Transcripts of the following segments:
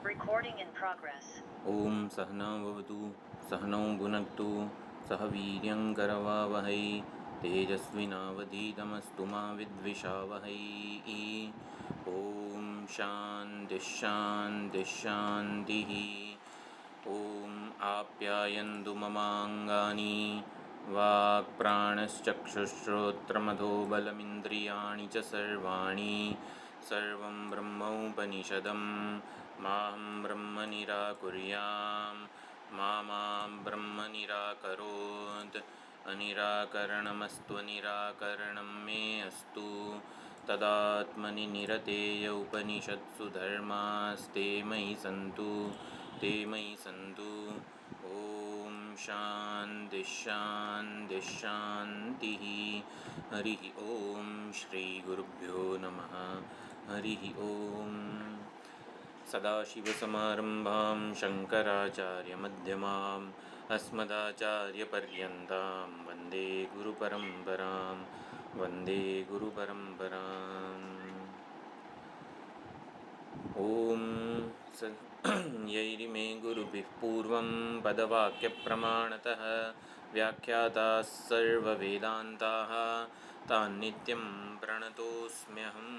Recording in progress. ओम सहना भवतु सहनौ भुनक्तु सह वीर्यं करवावहै तेजस्विनावधीतमस्तु मा विद्विषावहै। ओम शान्तिः शान्तिः शान्तिः। ओम आप्यायन्तु ममाङ्गानि वाक्प्राणश्चक्षुश्रोत्रमथो बलमिन्द्रियाणि च सर्वाणि सर्वं ब्रह्मोपनिषदं मां ब्रह्म निराकुर्यां मा ब्रह्म निराकरोत्। अनिराकरणमस्तु निराकरणं मे अस्तु तदात्मनि निरतेय उपनिषत्सु धर्मास्ते मयि सन्तु ते मयि सन्तु। ओम शान्ति शान्ति शान्तिः। हरिः ओम श्री गुरुभ्यो नमः। हरिः ओम। सदाशिवसमारम्भां शङ्कराचार्यमध्यमाम् अस्मदाचार्यपर्यन्तां वन्दे गुरुपरम्परां वन्दे गुरुपरम्पराम्। ओम यैरिमे गुरुभिः पूर्वं पदवाक्यप्रमाणतः व्याख्याताः सर्ववेदान्ताः तान् नित्यं प्रणतोऽस्म्यहम्।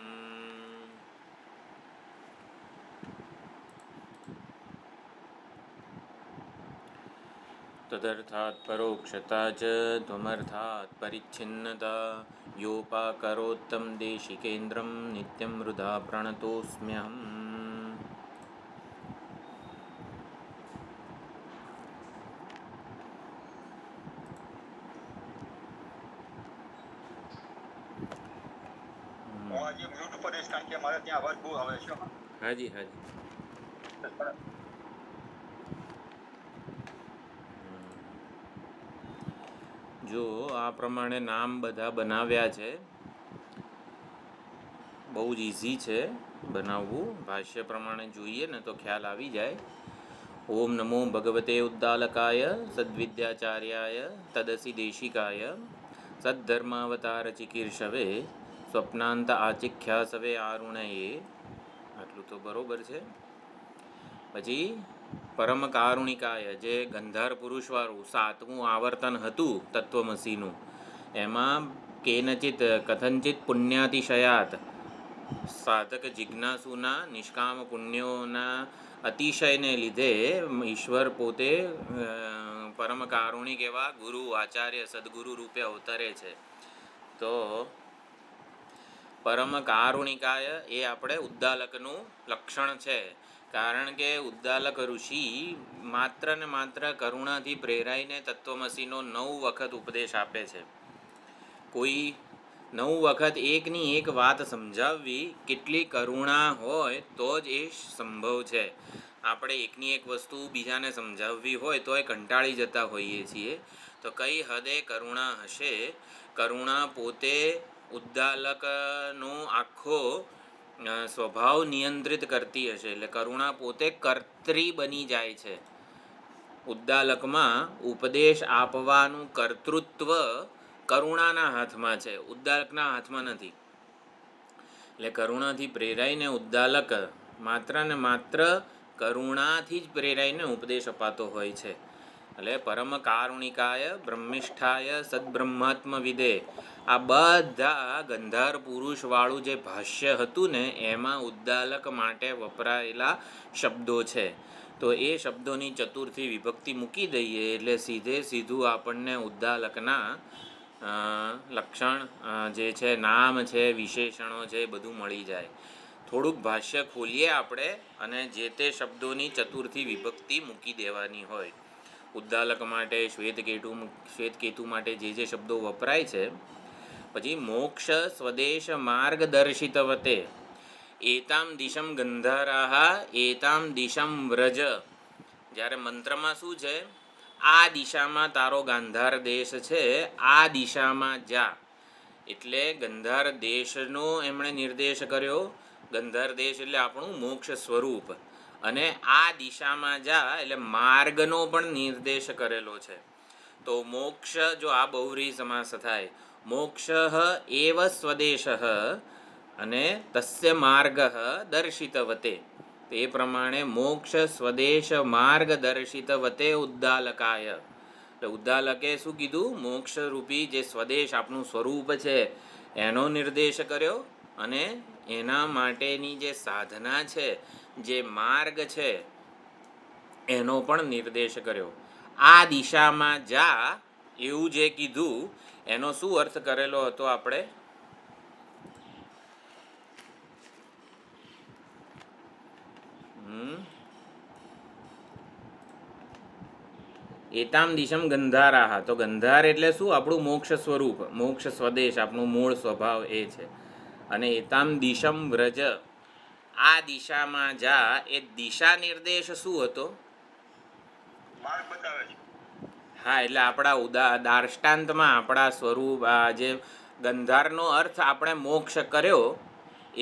तदर्थात् परोक्षता च त्वमर्थात् परिच्छिन्नता योपाकरोत्तं देशिकेन्द्रं नित्यं हृदा प्रणतोऽस्म्यहम्। હાજી હાજી જો આ પ્રમાણે નામ બધા બનાવ્યા છે, બહુ જ ઇઝી છે બનાવવું. ભાષ્ય પ્રમાણે જોઈએ ને તો ખ્યાલ આવી જાય. ઓમ નમો ભગવતે ઉદ્દાલકાય સદ્વિદ્યાચાર્યાય તદસી દેશિકાય સદ્ધર્માવતાર ચિકીર્ષવે સ્વપ્નાંત આચિખ્યાસવે આરુણયે. આટલું તો બરોબર છે. પછી પરમ કારુણિકાય, જે ગંધાર પુરુષવાળું 7મું આવર્તન હતું તત્વમસીનું, એમાં કેનચિત કથંચિત પુણ્યાતિશયાત સાધક જિજ્ઞાસુના નિષ્કામ પુણ્યોના અતિશયને લીધે ઈશ્વર પોતે પરમ કારુણિક એવા ગુરુ આચાર્ય સદગુરુ રૂપે અવતરે છે. તો પરમ કારુણિકાય એ આપણે ઉદ્દાલકનું લક્ષણ છે. કારણ કે ઉદ્દાલક ઋષિ માત્ર ને માત્ર કરુણાથી પ્રેરાઈને તત્વમસીનો 9 વખત ઉપદેશ આપે છે. કોઈ 9 વખત એકની એક વાત સમજાવવી કેટલી કરુણા હોય તો જ એ સંભવ છે. આપણે એકની એક વસ્તુ બીજાને સમજાવવી હોય તો એ કંટાળી જતા હોઈએ છીએ. તો કઈ હદે કરુણા હશે. કરુણા પોતે ઉદ્દાલકનો આખો સ્વભાવ નિયંત્રિત કરતી હશે. એટલે કરુણા પોતે કર્ત્રી બની જાય છે. ઉદ્દાલકમાં ઉપદેશ આપવાનું કર્તૃત્વ કરુણાના હાથમાં છે, ઉદ્દાલકના હાથમાં નથી. એટલે કરુણાથી પ્રેરાઈને ઉદ્દાલક માત્ર ને માત્ર કરુણાથી જ પ્રેરાઈને ઉપદેશ અપાતો હોય છે. એટલે પરમ કારુણિકાય બ્રહ્મિષ્ઠાય સદબ્રહ્માત્મ વિદે, આ બધા ગંધાર પુરુષવાળું જે ભાષ્ય હતું ને એમાં ઉદ્દાલક માટે વપરાયેલા શબ્દો છે. તો એ શબ્દોની ચતુર્થી વિભક્તિ મૂકી દઈએ એટલે સીધું આપણને ઉદ્દાલકના લક્ષણ જે છે, નામ છે, વિશેષણો છે, બધું મળી જાય. થોડુંક ભાષ્ય ખોલીએ આપણે અને જે તે શબ્દોની ચતુર્થી વિભક્તિ મૂકી દેવાની હોય. ઉદ્દાલક માટે શ્વેતકેતુ માટે જે શબ્દો વપરાય છે. પછી મોક્ષ સ્વદેશ માર્ગદર્શિતવતે એતામ દિશમ ગંધારાહ એતામ દિશમ વ્રજ. જ્યારે મંત્રમાં શું છે, આ દિશામાં તારો ગાંધાર દેશ છે, આ દિશામાં જા. એટલે ગંધાર દેશનો એમણે નિર્દેશ કર્યો. ગંધાર દેશ એટલે આપણું મોક્ષ સ્વરૂપ. અને આ દિશામાં જા એટલે માર્ગનો પણ નિર્દેશ કરેલો છે. તો મોક્ષ, જો આ બહુવ્રીહી સમાસ થાય, મોક્ષ એવ સ્વદેશ અને તસ્ય માર્ગ દર્શિતવતે. તે પ્રમાણે મોક્ષ સ્વદેશ માર્ગદર્શિત વતે ઉદ્દાલકાય. એટલે ઉદ્દાલકે શું કીધું? મોક્ષ રૂપી જે સ્વદેશ આપણું સ્વરૂપ છે એનો નિર્દેશ કર્યો, અને એના માટેની જે સાધના છે, જે માર્ગ છે, એનો પણ નિર્દેશ કર્યો. આ દિશામાં જા એવું જે કીધું એનો શું અર્થ કરેલો હતો આપણે? એતામ દિશમ ગંધારાહ. તો ગંધાર એટલે શું? આપણું મોક્ષ સ્વરૂપ, મોક્ષ સ્વદેશ, આપણું મૂળ સ્વભાવ એ છે. અને એતામ દિશમ વ્રજ, આ દિશામાં જા, એ દિશા નિર્દેશ શું હતો? માર્ગ બતાવે છે. હા, એટલે આપણા દાર્ષ્ટાંતમાં આપણા સ્વરૂપ, આ જે ગંધારનો અર્થ આપણે મોક્ષ કર્યો,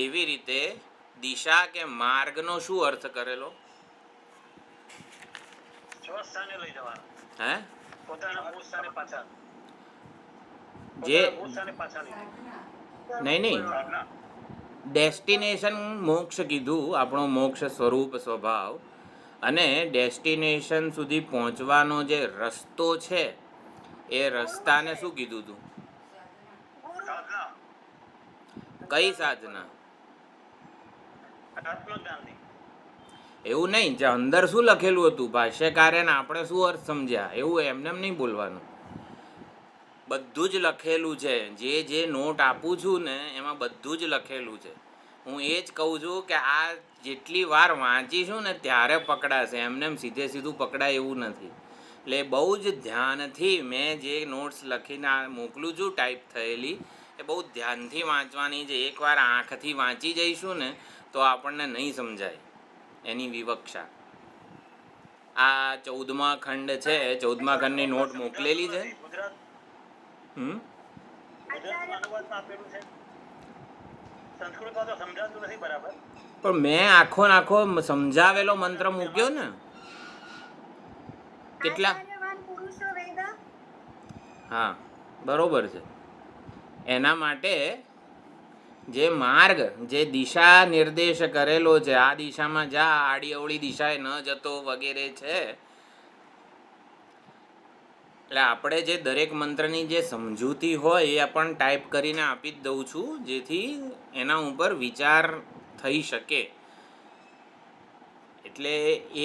એવી રીતે દિશા કે માર્ગનો શું અર્થ કરેલો? સ્વસ્થાને લઈ જવાનો. હે? પોતાના મૂળ સ્થાને પાછા. જે મૂળ સ્થાને પાછા લઈ જાય. નહીં, ડેસ્ટિનેશન મોક્ષ કીધું, આપણો મોક્ષ સ્વરૂપ સ્વભાવ, અને ડેસ્ટિનેશન સુધી પહોંચવાનો જે રસ્તો છે એ રસ્તાને શું કીધું તું? સાધના. કઈ સાધના? આત્મજ્ઞાનની. એવું નહીં, જે અંદર શું લખેલું હતું ભાષ્યકારે ને આપણે શું અર્થ સમજ્યા, એવું એમને એમ નહીં બોલવાનું. બધું જ લખેલું છે. જે નોટ આપું છું ને એમાં બધું જ લખેલું છે. હું એ જ કહું છું કે આ જેટલી વાર વાંચીશું ને ત્યારે પકડાશે, એમને એમ સીધે સીધું પકડાય એવું નથી. એટલે બહુ જ ધ્યાનથી મેં જે નોટ્સ લખીને મોકલું છું ટાઈપ થયેલી, એ બહુ ધ્યાનથી વાંચવાની છે. એકવાર આંખથી વાંચી જઈશું ને તો આપણને નહીં સમજાય એની વિવક્ષા. આ 14મા ખંડ છે, 14મા ખંડની નોટ મોકલેલી છે. પણ મેં આખો સમજાવેલો મંત્ર મૂક્યો ને. કેટલા? હા, બરોબર છે. એના માટે જે માર્ગ, જે દિશા નિર્દેશ કરેલો છે, આ દિશામાં જા, આડી અવળી દિશાએ ન જતો વગેરે છે. એટલે આપણે જે દરેક મંત્રની જે સમજૂતી હોય એ પણ ટાઈપ કરીને આપી જ દઉં છું, જેથી એના ઉપર વિચાર થઈ શકે. એટલે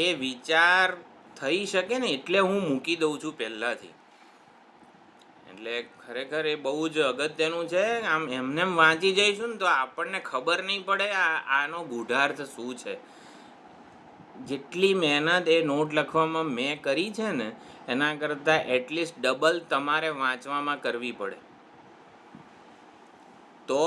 એ વિચાર થઈ શકે ને એટલે હું મૂકી દઉં છું પહેલાંથી. એટલે ખરેખર એ બહુ જ અગત્યનું છે. આમ એમને એમ વાંચી જઈશું ને તો આપણને ખબર નહીં પડે આનો ગૂઢાર્થ શું છે. જેટલી મહેનત એ નોટ લખવામાં મેં કરી છે ને એના કરતાં એટલીસ્ટ ડબલ તમારે વાંચવામાં કરવી પડે, તો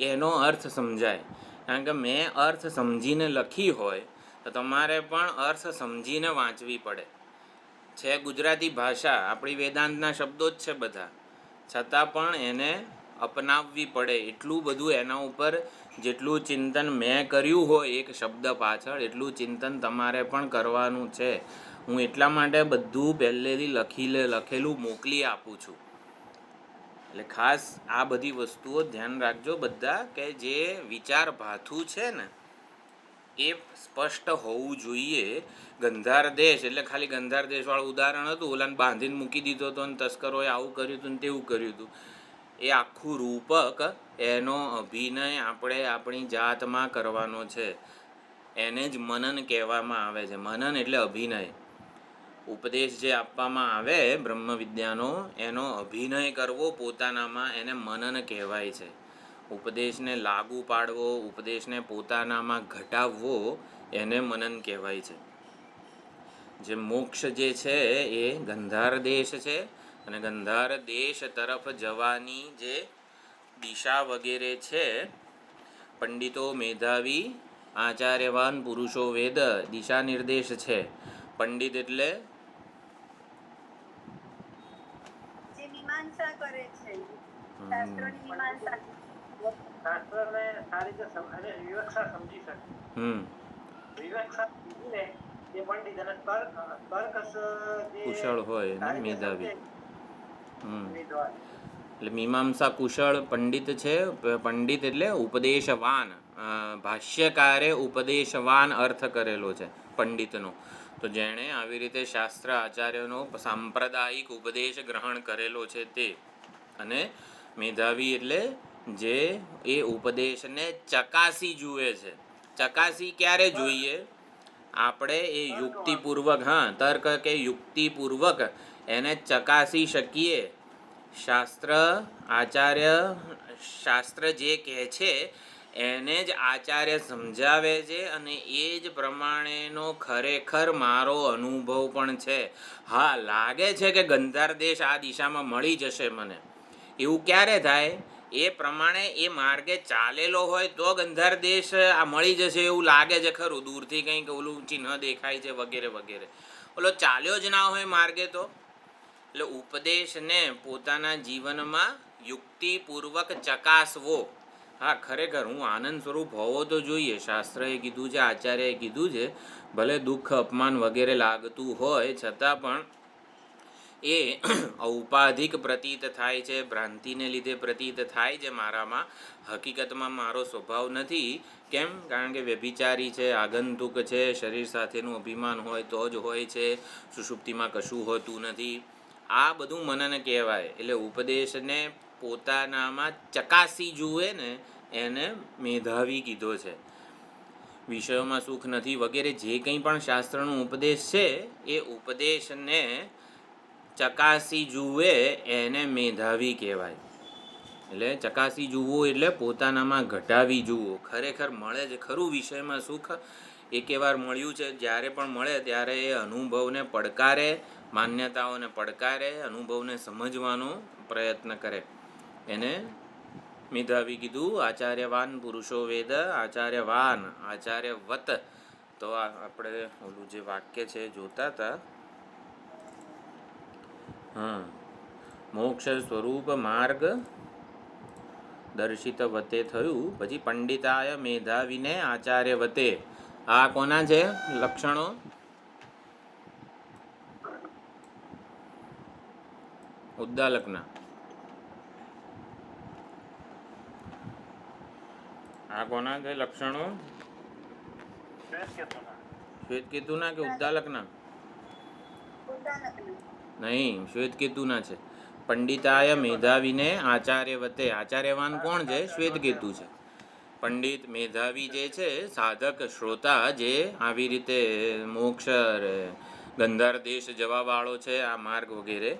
એનો અર્થ સમજાય. કારણ કે મેં અર્થ સમજીને લખી હોય તો તમારે પણ અર્થ સમજીને વાંચવી પડે. છે ગુજરાતી ભાષા, આપણી વેદાંતના શબ્દો જ છે બધા, છતાં પણ એને અપનાવવી પડે. એટલું બધું એના ઉપર જેટલું ચિંતન મેં કર્યું હોય એક શબ્દ પાછળ, એટલું ચિંતન તમારે પણ કરવાનું છે. હું એટલા માટે બધું પહેલેથી લખેલું મોકલી આપું છું. એટલે ખાસ આ બધી વસ્તુઓ ધ્યાન રાખજો બધા, કે જે વિચાર ભાથું છે ને એ સ્પષ્ટ હોવું જોઈએ. ગંધાર દેશ એટલે ખાલી ગંધાર દેશવાળું ઉદાહરણ હતું, ઓલાને બાંધીને મૂકી દીધો હતો અને તસ્કરોએ આવું કર્યું હતું ને તેવું કર્યું હતું. એ આખું રૂપક, એનો અભિનય આપણે આપણી જાતમાં કરવાનો છે. એને જ મનન કહેવામાં આવે છે. મનન એટલે અભિનય. ઉપદેશ જે આપવામાં આવે બ્રહ્મ વિદ્યાનો, એનો અભિનય કરવો પોતાનામાં, એને મનન કહેવાય છે. ઉપદેશને લાગુ પાડવો, ઉપદેશને પોતાનામાં ઘટાવવો, એને મનન કહેવાય છે. જે મોક્ષ જે છે એ ગંધાર દેશ છે, અને ગંધાર દેશ તરફ જવાની જે દિશા વગેરે છે, પંડિતો મેધાવી આચાર્યવાન પુરુષો વેદ, દિશા નિર્દેશ છે. પંડિત એટલે મીમાંસા કરે છે, શાસ્ત્રોની મીમાંસા. શાસ્ત્રને સારી રીતે વિવક્ષા સમજી શકે. વિવક્ષા સમજીને જે પંડિત અને તર્કસ જે કુશળ હોય ને મેધાવી. એટલે મીમાંસા કુશળ પંડિત છે. પંડિત એટલે ઉપદેશવાન, ભાષ્યકારે ઉપદેશવાન અર્થ કરેલો છે પંડિતનો. તો જેણે આવી રીતે શાસ્ત્ર આચાર્યનો સાંપ્રદાયિક ઉપદેશ ગ્રહણ કરેલો છે તે. અને મેધાવી એટલે જે એ ઉપદેશને ચકાસી જુએ છે. ચકાસી ક્યારે જોઈએ? આપણે એ યુક્તિપૂર્વક, તર્ક કે યુક્તિપૂર્વક એને ચકાસી શકીએ. શાસ્ત્ર જે કહે છે એને જ આચાર્ય સમજાવે છે અને એ જ પ્રમાણેનો ખરેખર મારો અનુભવ પણ છે. હા, લાગે છે કે ગંધાર દેશ આ દિશામાં મળી જશે મને, એવું ક્યારે થાય? એ પ્રમાણે એ માર્ગે ચાલેલો હોય તો ગંધાર દેશ આ મળી જશે એવું લાગે છે ખરું, દૂરથી કંઈક ઓલું ચિહ્ન દેખાય છે વગેરે વગેરે. ઓલો ચાલ્યો જ ના હોય માર્ગે તો. એટલે ઉપદેશને પોતાના જીવનમાં યુક્તિપૂર્વક ચકાસવો. હા, ખરેખર હું આનંદ સ્વરૂપ હોવો તો જોઈએ. શાસ્ત્રએ કીધું છે, આચાર્યએ કીધું છે, ભલે દુઃખ અપમાન વગેરે લાગતું હોય છતાં પણ એ ઔપાધિક પ્રતીત થાય છે, ભ્રાંતિને લીધે પ્રતીત થાય છે મારામાં. હકીકતમાં મારો સ્વભાવ નથી. કેમ? કારણ કે વ્યભિચારી છે, આગંતુક છે, શરીર સાથેનું અભિમાન હોય તો જ હોય છે, સુષુપ્તિમાં કશું હોતું નથી. આ બધું મનને કહેવાય. એટલે ઉપદેશને પોતાનામાં ચકાસી જુએ ને એને મેધાવી કીધો છે. વિષયોમાં સુખ નથી વગેરે જે કંઈ પણ શાસ્ત્રનો ઉપદેશ છે એ ઉપદેશને ચકાસી જુએ એને મેધાવી કહેવાય. એટલે ચકાસી જુઓ એટલે પોતાનામાં ઘટાવી જુઓ. ખરેખર મળે છે ખરું વિષયમાં સુખ? એકેવાર મળ્યું છે, જ્યારે પણ મળે ત્યારે એ અનુભવને પડકારે, માન્યતાઓને પડકારે, અનુભવને સમજવાનો પ્રયત્ન કરે. એને મેધાવી કીધું. આચાર્યવાન પુરુષો વેદ, આચાર્યવાન આચાર્યવત. તો આપણે ઓલું જે વાક્ય છે જોતા હતા. મોક્ષ સ્વરૂપ માર્ગ દર્શિત વતે થયું. પછી પંડિતાય મેધાવીને આચાર્ય વતે. આ કોના છે લક્ષણો? ઉદ્દાલકના. આ કોના છે લક્ષણો? શ્વેતકેતુના કે ઉદ્દાલકના? નહીં, શ્વેતકેતુના છે. પંડિતાય મેધાવીને આચાર્ય વતે. આચાર્યવાન કોણ છે? શ્વેતકેતુ છે. પંડિત મેધાવી જે છે, સાધક શ્રોતા જે આવી રીતે મોક્ષ ગંધાર દેશ જવાવાળો છે, આ માર્ગ વગેરે.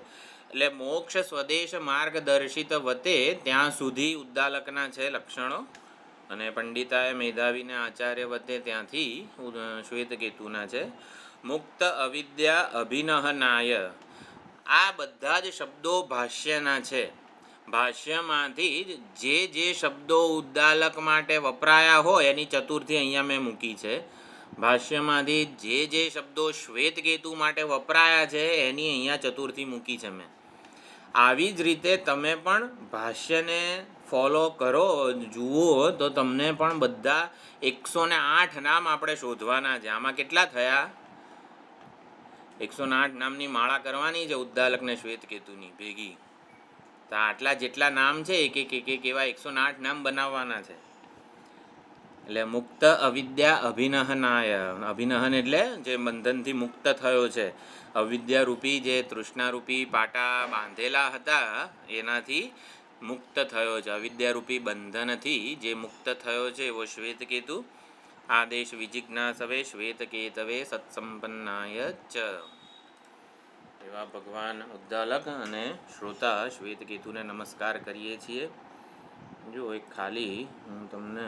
એટલે મોક્ષ સ્વદેશ માર્ગદર્શિત વતે ત્યાં સુધી ઉદ્દાલકના છે લક્ષણો. અને પંડિતાય મેધાવીને આચાર્ય વતે ત્યાંથી શ્વેતકેતુના છે. મુક્ત અવિદ્યા અભિનહનાય. આ બધા જ શબ્દો ભાષ્યના છે. ભાષ્યમાંથી જે શબ્દો ઉદ્દાલક માટે વપરાયા હોય એની ચતુર્થી અહીંયા મેં મૂકી છે. ભાષ્યમાંથી જે શબ્દો શ્વેતકેતુ માટે વપરાયા છે એની અહીંયા ચતુર્થી મૂકી છે મેં. આવી જ રીતે તમે પણ ભાષ્યને ફોલો કરો, જુઓ તો તમને પણ બધા 108 નામ આપણે શોધવાના છે. આમાં કેટલા થયા? 108 નામની માળા કરવાની છે ઉદ્દાલક ને શ્વેતકેતુની ભેગી. તો આટલા જેટલા નામ છે એક એવા 108 નામ બનાવવાના છે. એટલે મુક્ત અવિદ્યા અભિનહનાય. અભિનહન એટલે જે બંધનથી મુક્ત થયો છે. અવિદ્યારૂપી જે તૃષ્ણારૂપી પાટા બાંધેલા હતા એનાથી મુક્ત થયો છે. અવિદ્યારૂપી બંધનથી જે મુક્ત થયો છે એવો શ્વેતકેતુ. આદેશ વિજિજ્ઞાસવે શ્વેતકેતવે સત્સંપન્નાય ચ. એવા ભગવાન ઉદ્દાલક અને શ્રોતા શ્વેતકેતુને નમસ્કાર કરીએ છીએ. જો એક ખાલી હું તમને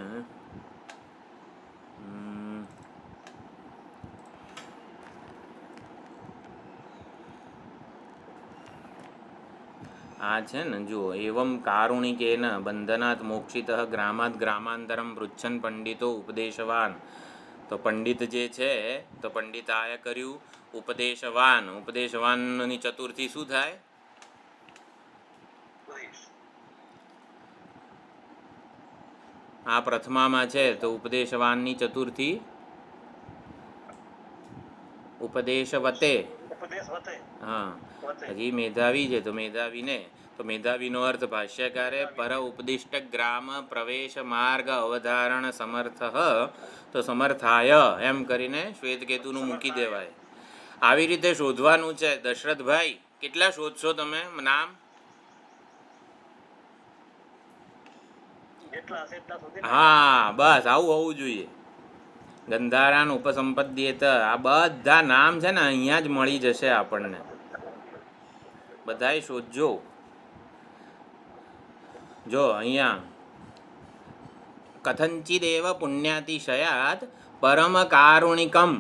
આ છે ને, જુઓ. એવમ કારુણિકેન બંધનાત મોક્ષિત ગ્રામાત ગ્રામાંતરમ પૃચ્છન પંડિતો ઉપદેશવાન. તો પંડિત જે છે તો પંડિતાય કર્યું. ઉપદેશવાન. ઉપદેશવાનની ચતુર્થી શું થાય? આ પ્રથમામાં છે તો ઉપદેશવાનની ચતુર્થી ઉપદેશ વતે. ઉપદેશ વધે. હા, હજી મેધાવી છે તો મેધાવીનો અર્થ ભાષ્યકારે પર ઉપદિષ્ટ ગ્રામ પ્રવેશ માર્ગ અવધારણ સમર્થ તો સમર્થાય એમ કરીને શ્વેતકેતુનું મૂકી દેવાય. આવી રીતે શોધવાનું છે. દશરથભાઈ, કેટલા શોધશો તમે નામ? હા, બસ આવું હોવું જોઈએ. ગંધારાન ઉપસંપદ્યેત, આ બધા નામ છે ને અહીંયા જ મળી જશે આપણને. બધાય શોધજો. જો અહીંયા કથંચિદેવ પુણ્યાતિશયાત પરમ કારુણિકમ,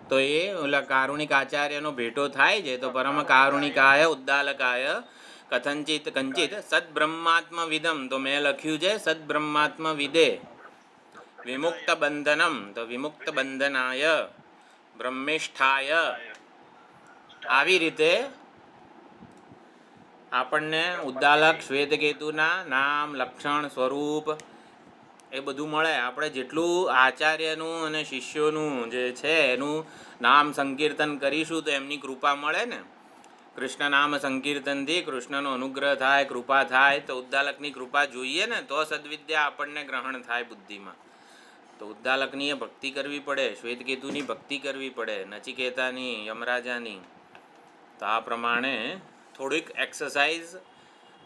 તો એ ઓલા કારુણિક આચાર્યનો ભેટો થાય છે તો પરમ કારુણિકાય ઉદ્દાલકાય કથંચિત કંચિત સદબ્રહ્માત્મ વિદમ, તો મેં લખ્યું છે સદબ્રહ્માત્મ વિદે વિમુક્ત બંધનમ, તો વિમુક્ત બંધનાય બ્રહ્મેષ્ઠાય. આવી રીતે આપણને ઉદ્દાલક શ્વેતકેતુના નામ, લક્ષણ, સ્વરૂપ એ બધું મળે. આપણે જેટલું આચાર્યનું અને શિષ્યોનું જે છે એનું નામ સંકીર્તન કરીશું તો એમની કૃપા મળે ને. કૃષ્ણ નામ સંકીર્તનથી કૃષ્ણનો અનુગ્રહ થાય, કૃપા થાય. તો ઉદ્દાલકની કૃપા જોઈએ ને તો સદવિદ્યા આપણને ગ્રહણ થાય બુદ્ધિમાં. તો ઉદ્દાલકની ભક્તિ કરવી પડે, શ્વેતકેતુની ભક્તિ કરવી પડે, નચિકેતાની, યમરાજાની. તો આ પ્રમાણે થોડીક એક્સરસાઇઝ,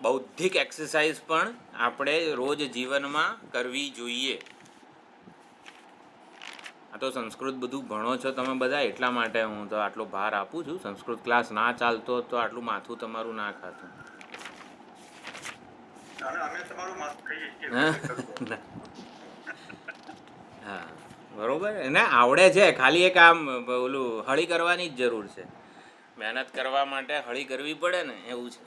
બૌદ્ધિક એક્સરસાઇઝ પણ આપણે રોજ જીવનમાં કરવી જોઈએ. આ તો સંસ્કૃત બધું ભણો છો તમે બધા, એટલા માટે હું તો આટલો ભાર આપું છું. સંસ્કૃત ક્લાસ ના ચાલતો તો આટલું માથું તમારું ના ખાતું. હા, બરોબર. એને આવડે છે, ખાલી એક આમ ઓલું હળી કરવાની જ જરૂર છે. મહેનત કરવા માટે હળી કરવી પડે ને, એવું છે.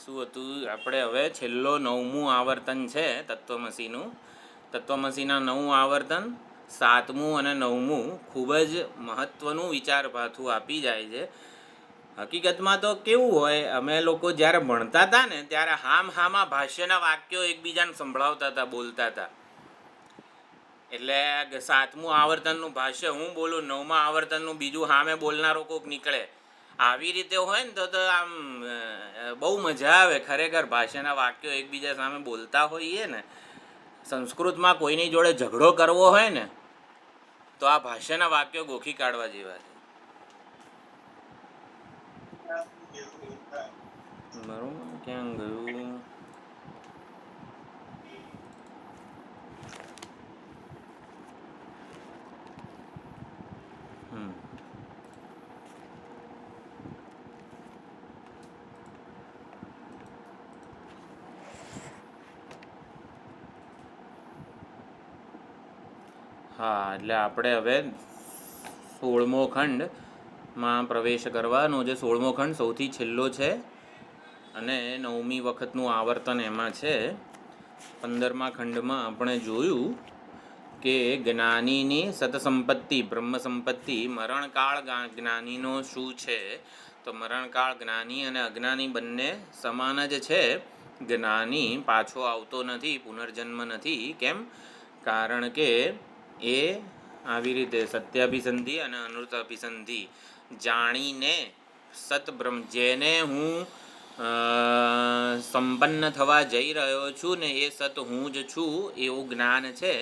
શું હતું આપણે હવે છેલ્લો 9મું આવર્તન છે તત્વમસીનું. તત્વમસીના 9મું આવર્તન, 7મું અને 9મું ખૂબ જ મહત્ત્વનું વિચારભાથું આપી જાય છે. હકીકતમાં તો કેવું હોય, અમે લોકો જ્યારે ભણતા હતા ને ત્યારે હામાં ભાષ્યના વાક્યો એકબીજાને સંભળાવતા હતા, બોલતા હતા. એટલે 7મું આવર્તનનું ભાષ્ય હું બોલું, 9મા આવર્તનનું બીજું સામે બોલનારો કોઈક નીકળે. આવી રીતે હોય ને તો આમ બહુ મજા આવે ખરેખર. ભાષાના વાક્યો એકબીજા સામે બોલતા હોઈએ ને. સંસ્કૃતમાં કોઈની જોડે ઝઘડો કરવો હોય ને તો આ ભાષાના વાક્યો ગોખી કાઢવા જેવા છે. બરોબર, ક્યાં ગયું? હા, એટલે આપણે હવે 16મો ખંડમાં પ્રવેશ કરવાનો છે. 16મો ખંડ સૌથી છેલ્લો છે અને 9મી વખતનું આવર્તન એમાં છે. 15મા ખંડમાં આપણે જોયું કે જ્ઞાનીની સતસંપત્તિ, બ્રહ્મ સંપત્તિ, મરણકાળ જ્ઞાનીનો શું છે. તો મરણકાળ જ્ઞાની અને અજ્ઞાની બંને સમાન જ છે. જ્ઞાની પાછો આવતો નથી, પુનર્જન્મ નથી. કેમ? કારણ કે એ આવી રીતે સત્યાભિસંધિ અને અનૃતાભિસંધિ જાણીને સતબ્રહ્મ, જેને હું સંપન્ન થવા જઈ રહ્યો છું ને એ સત હું જ છું એવું જ્ઞાન છે.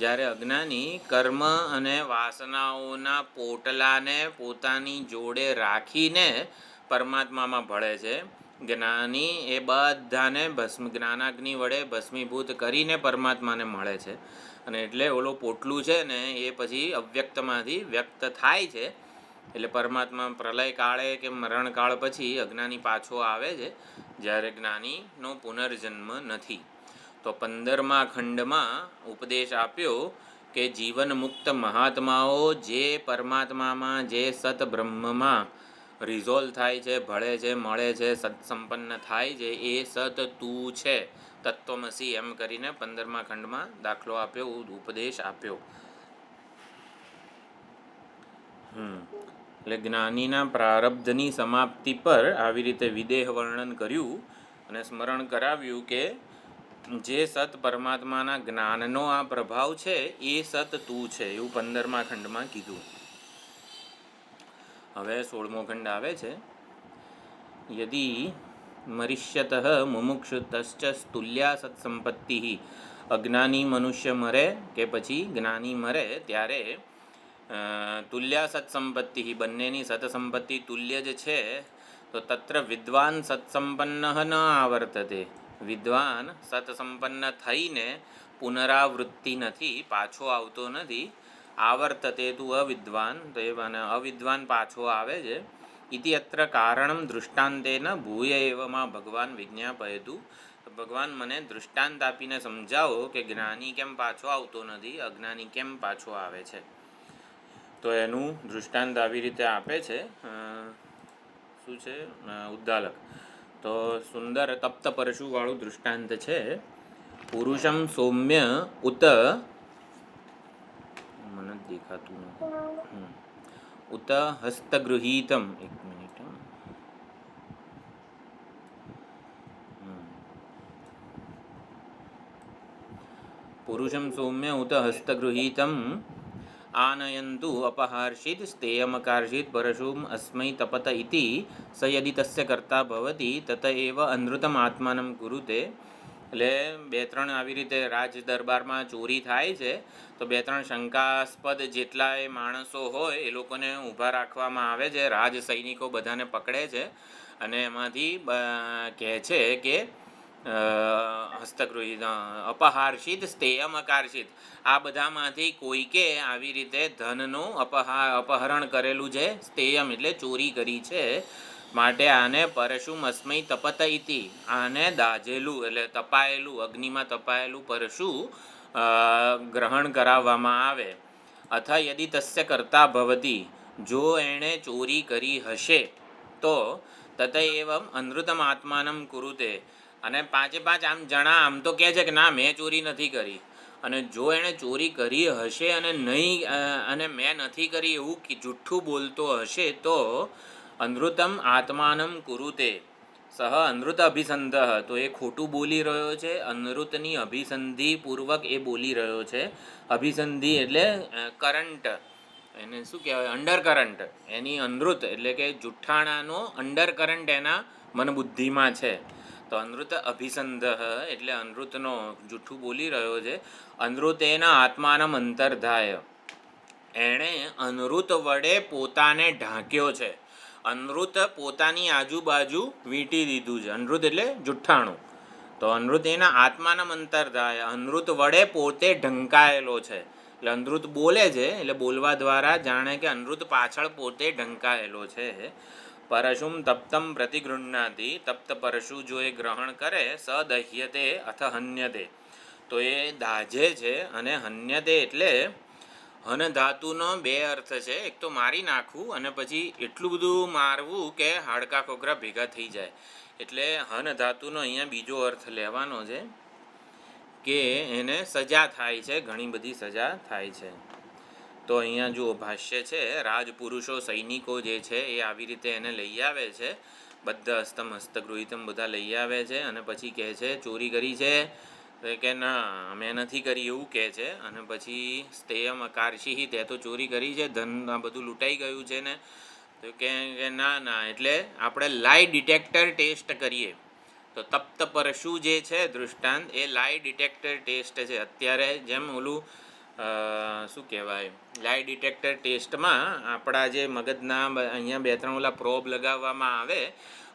જ્યારે અજ્ઞાની કર્મ અને વાસનાઓના પોટલાને પોતાની જોડે રાખીને પરમાત્મામાં ભળે છે. જ્ઞાની એ બધાને જ્ઞાનાગ્નિ વડે ભસ્મીભૂત કરીને પરમાત્માને મળે છે. અને એટલે ઓલો પોટલું છે ને એ પછી અવ્યક્તમાંથી વ્યક્ત થાય છે. એટલે પરમાત્મા પ્રલય કાળે કે મરણકાળ પછી અજ્ઞાની પાછો આવે છે, જ્યારે જ્ઞાનીનો પુનર્જન્મ નથી. તો 15મા ખંડમાં ઉપદેશ આપ્યો કે જીવન મુક્ત મહાત્માઓ જે પરમાત્મામાં, જે સત બ્રહ્મમાં રિઝોલ્વ થાય છે, ભળે છે, મળે છે, સત્સંપન્ન થાય છે, એ સત તું છે, તત્વમસી એમ કરીને 15મા ખંડમાં દાખલો આપ્યો, ઉપદેશ આપ્યો. એટલે જ્ઞાનીના પ્રારબ્ધની સમાપ્તિ પર આવી રીતે વિદેહ વર્ણન કર્યું અને સ્મરણ કરાવ્યું કે જે સત પરમાત્માના જ્ઞાનનો આ પ્રભાવ છે એ સત તું છે, એવું 15મા ખંડમાં કીધું. હવે 16મો ખંડ આવે છે. યદિ મરિષ્યત મુમુક્ષુતશ્ચ તુલ્યા સત્સંપત્તિ. અજ્ઞાની મનુષ્ય મરે કે પછી જ્ઞાની મરે ત્યારે તુલ્યા સત્સંપત્તિ, બંનેની સત્સંપત્તિ તુલ્ય જ છે, તો તત્ર વિદ્વાન સત્સંપન્ન ન આવર્તતે. વિદ્વાન સત્સંપન્ન થઈને પુનરાવૃત્તિ નથી, પાછો આવતો નથી. આવર્તતે તું અવિદ્વાન, તો એ અવિદ્વાન પાછો આવે છે. ઇતિ અત્ર કારણમ દૃષ્ટાંતેન ભૂય એવમાં ભગવાન વિજ્ઞાપયતુ. ભગવાન મને દૃષ્ટાંત આપીને સમજાવો કે જ્ઞાની કેમ પાછો આવતો નથી, અજ્ઞાની કેમ પાછો આવે છે. તો એનું દૃષ્ટાંત આવી રીતે આપે છે. શું છે? ઉદ્દાલક. તો સુંદર તપ્ત પરશુવાળું દૃષ્ટાંત છે. પુરુષમ સૌમ્ય ઉત, મને દેખાતું ઉત હસ્તગૃહીતમ. એક મિનિટ. પુરુષમ સૌમ્ય ઉત હસ્તગૃહીતમ આનયંતુ અપહાર્ષિત સ્તેયમકાર્ષિત પરશુમ અસ્મૈ તપત ઇતિ સ યદિ તસ્ય કર્તા ભવતિ તત એવ અનૃતમ આત્માનમ કુરુતે. એટલે 2-3 આવી રીતે રાજ દરબારમાં ચોરી થાય છે, તો 2-3 શંકાસ્પદ જેટલા એ માણસો હોય એ લોકોને ઊભા રાખવામાં આવે છે. રાજ સૈનિકો બધાને પકડે છે અને એમાંથી કહે છે કે હસ્તગૃહિત અપહાર્ષિત સ્તેયમ અકાર્ષિત, આ બધામાંથી કોઈકે આવી રીતે ધનનું અપહરણ કરેલું છે. સ્તેયમ એટલે ચોરી કરી છે, માટે આને પરશુમ અસ્મૈ તપત ઇતિ, આને દાઝેલું એટલે તપાયેલું, અગ્નિમાં તપાયેલું પરશુ ગ્રહણ કરાવવામાં આવે. અથ યદિ તસ્ય કર્તા ભવતી, જો એણે ચોરી કરી હશે તો તત એવમ અનૃતમ આત્માનમ કુરુતે. અને 5 આમ જણા આમ તો કહે છે કે ના મેં ચોરી નથી કરી, અને જો એણે ચોરી કરી હશે અને નહીં અને મેં નથી કરી એવું જુઠ્ઠું બોલતો હશે તો અનૃતમ આત્માનમ કુરુતે સહ અનૃત અભિસંધ, તો એ ખોટું બોલી રહ્યો છે. અનૃતની અભિસંધિ પૂર્વક એ બોલી રહ્યો છે. અભિસંધિ એટલે કરંટ, એને શું કહેવાય? Under current. એની અનૃત એટલે કે જુઠ્ઠાણાનો અંડર કરંટ એના મનબુદ્ધિમાં છે. તો અનૃત અભિસંધ એટલે અનૃતનો જુઠ્ઠું બોલી રહ્યો છે. અનૃતેના આત્માનમ અંતર્ધાય, એણે અનૃત વડે પોતાને ઢાંક્યો છે. અનૃત પોતાની આજુબાજુ વીંટી દીધું છે. અનૃત એટલે જુઠ્ઠાણું. તો અનૃત એના આત્માનમ અંતર્ધાય, અનૃત વડે પોતે ઢંકાયેલો છે. એટલે અનૃત બોલે છે એટલે બોલવા દ્વારા જાણે કે અનૃત પાછળ પોતે ઢંકાયેલો છે. પરશુમ તપ્તમ પ્રતિગૃહ્ણાતિ, તપ્ત પરશુ જો એ ગ્રહણ કરે, સ દહ્યતે અથ હન્યતે, તો એ દાઝે છે. અને હન્યતે એટલે હન ધાતુનો 2 અર્થ છે. એક તો મારી નાખવું, અને પછી એટલું બધું મારવું કે હાડકા ખોખરા ભેગા થઈ જાય. એટલે હન ધાતુનો અહીંયા બીજો અર્થ લેવાનો છે કે એને સજા થાય છે, ઘણી બધી સજા થાય છે. તો અહીંયા જુઓ ભાષ્ય છે. રાજપુરુષો સૈનિકો જે છે એ આવી રીતે એને લઈ આવે છે, બધા હસ્તમ હસ્તગૃહિતમ બધા લઈ આવે છે. અને પછી કહે છે ચોરી કરી છે, તો કે ના મેં નથી કરી એવું કહે છે. અને પછી સ્તેયમ અકાર્ષિ, તે તો ચોરી કરી છે, ધન આ બધું લૂંટાઈ ગયું છે ને, તો કે ના એટલે આપણે લાઈ ડિટેક્ટર ટેસ્ટ કરીએ. તો તપ્ત પરશુ જે છે દૃષ્ટાંત એ લાઈ ડિટેક્ટર ટેસ્ટ છે. અત્યારે જેમ ઓલું શું કહેવાય, લાઈ ડિટેક્ટર ટેસ્ટમાં આપણા જે મગજના અહીંયા 2-3 ઓલા પ્રોબ લગાવવામાં આવે,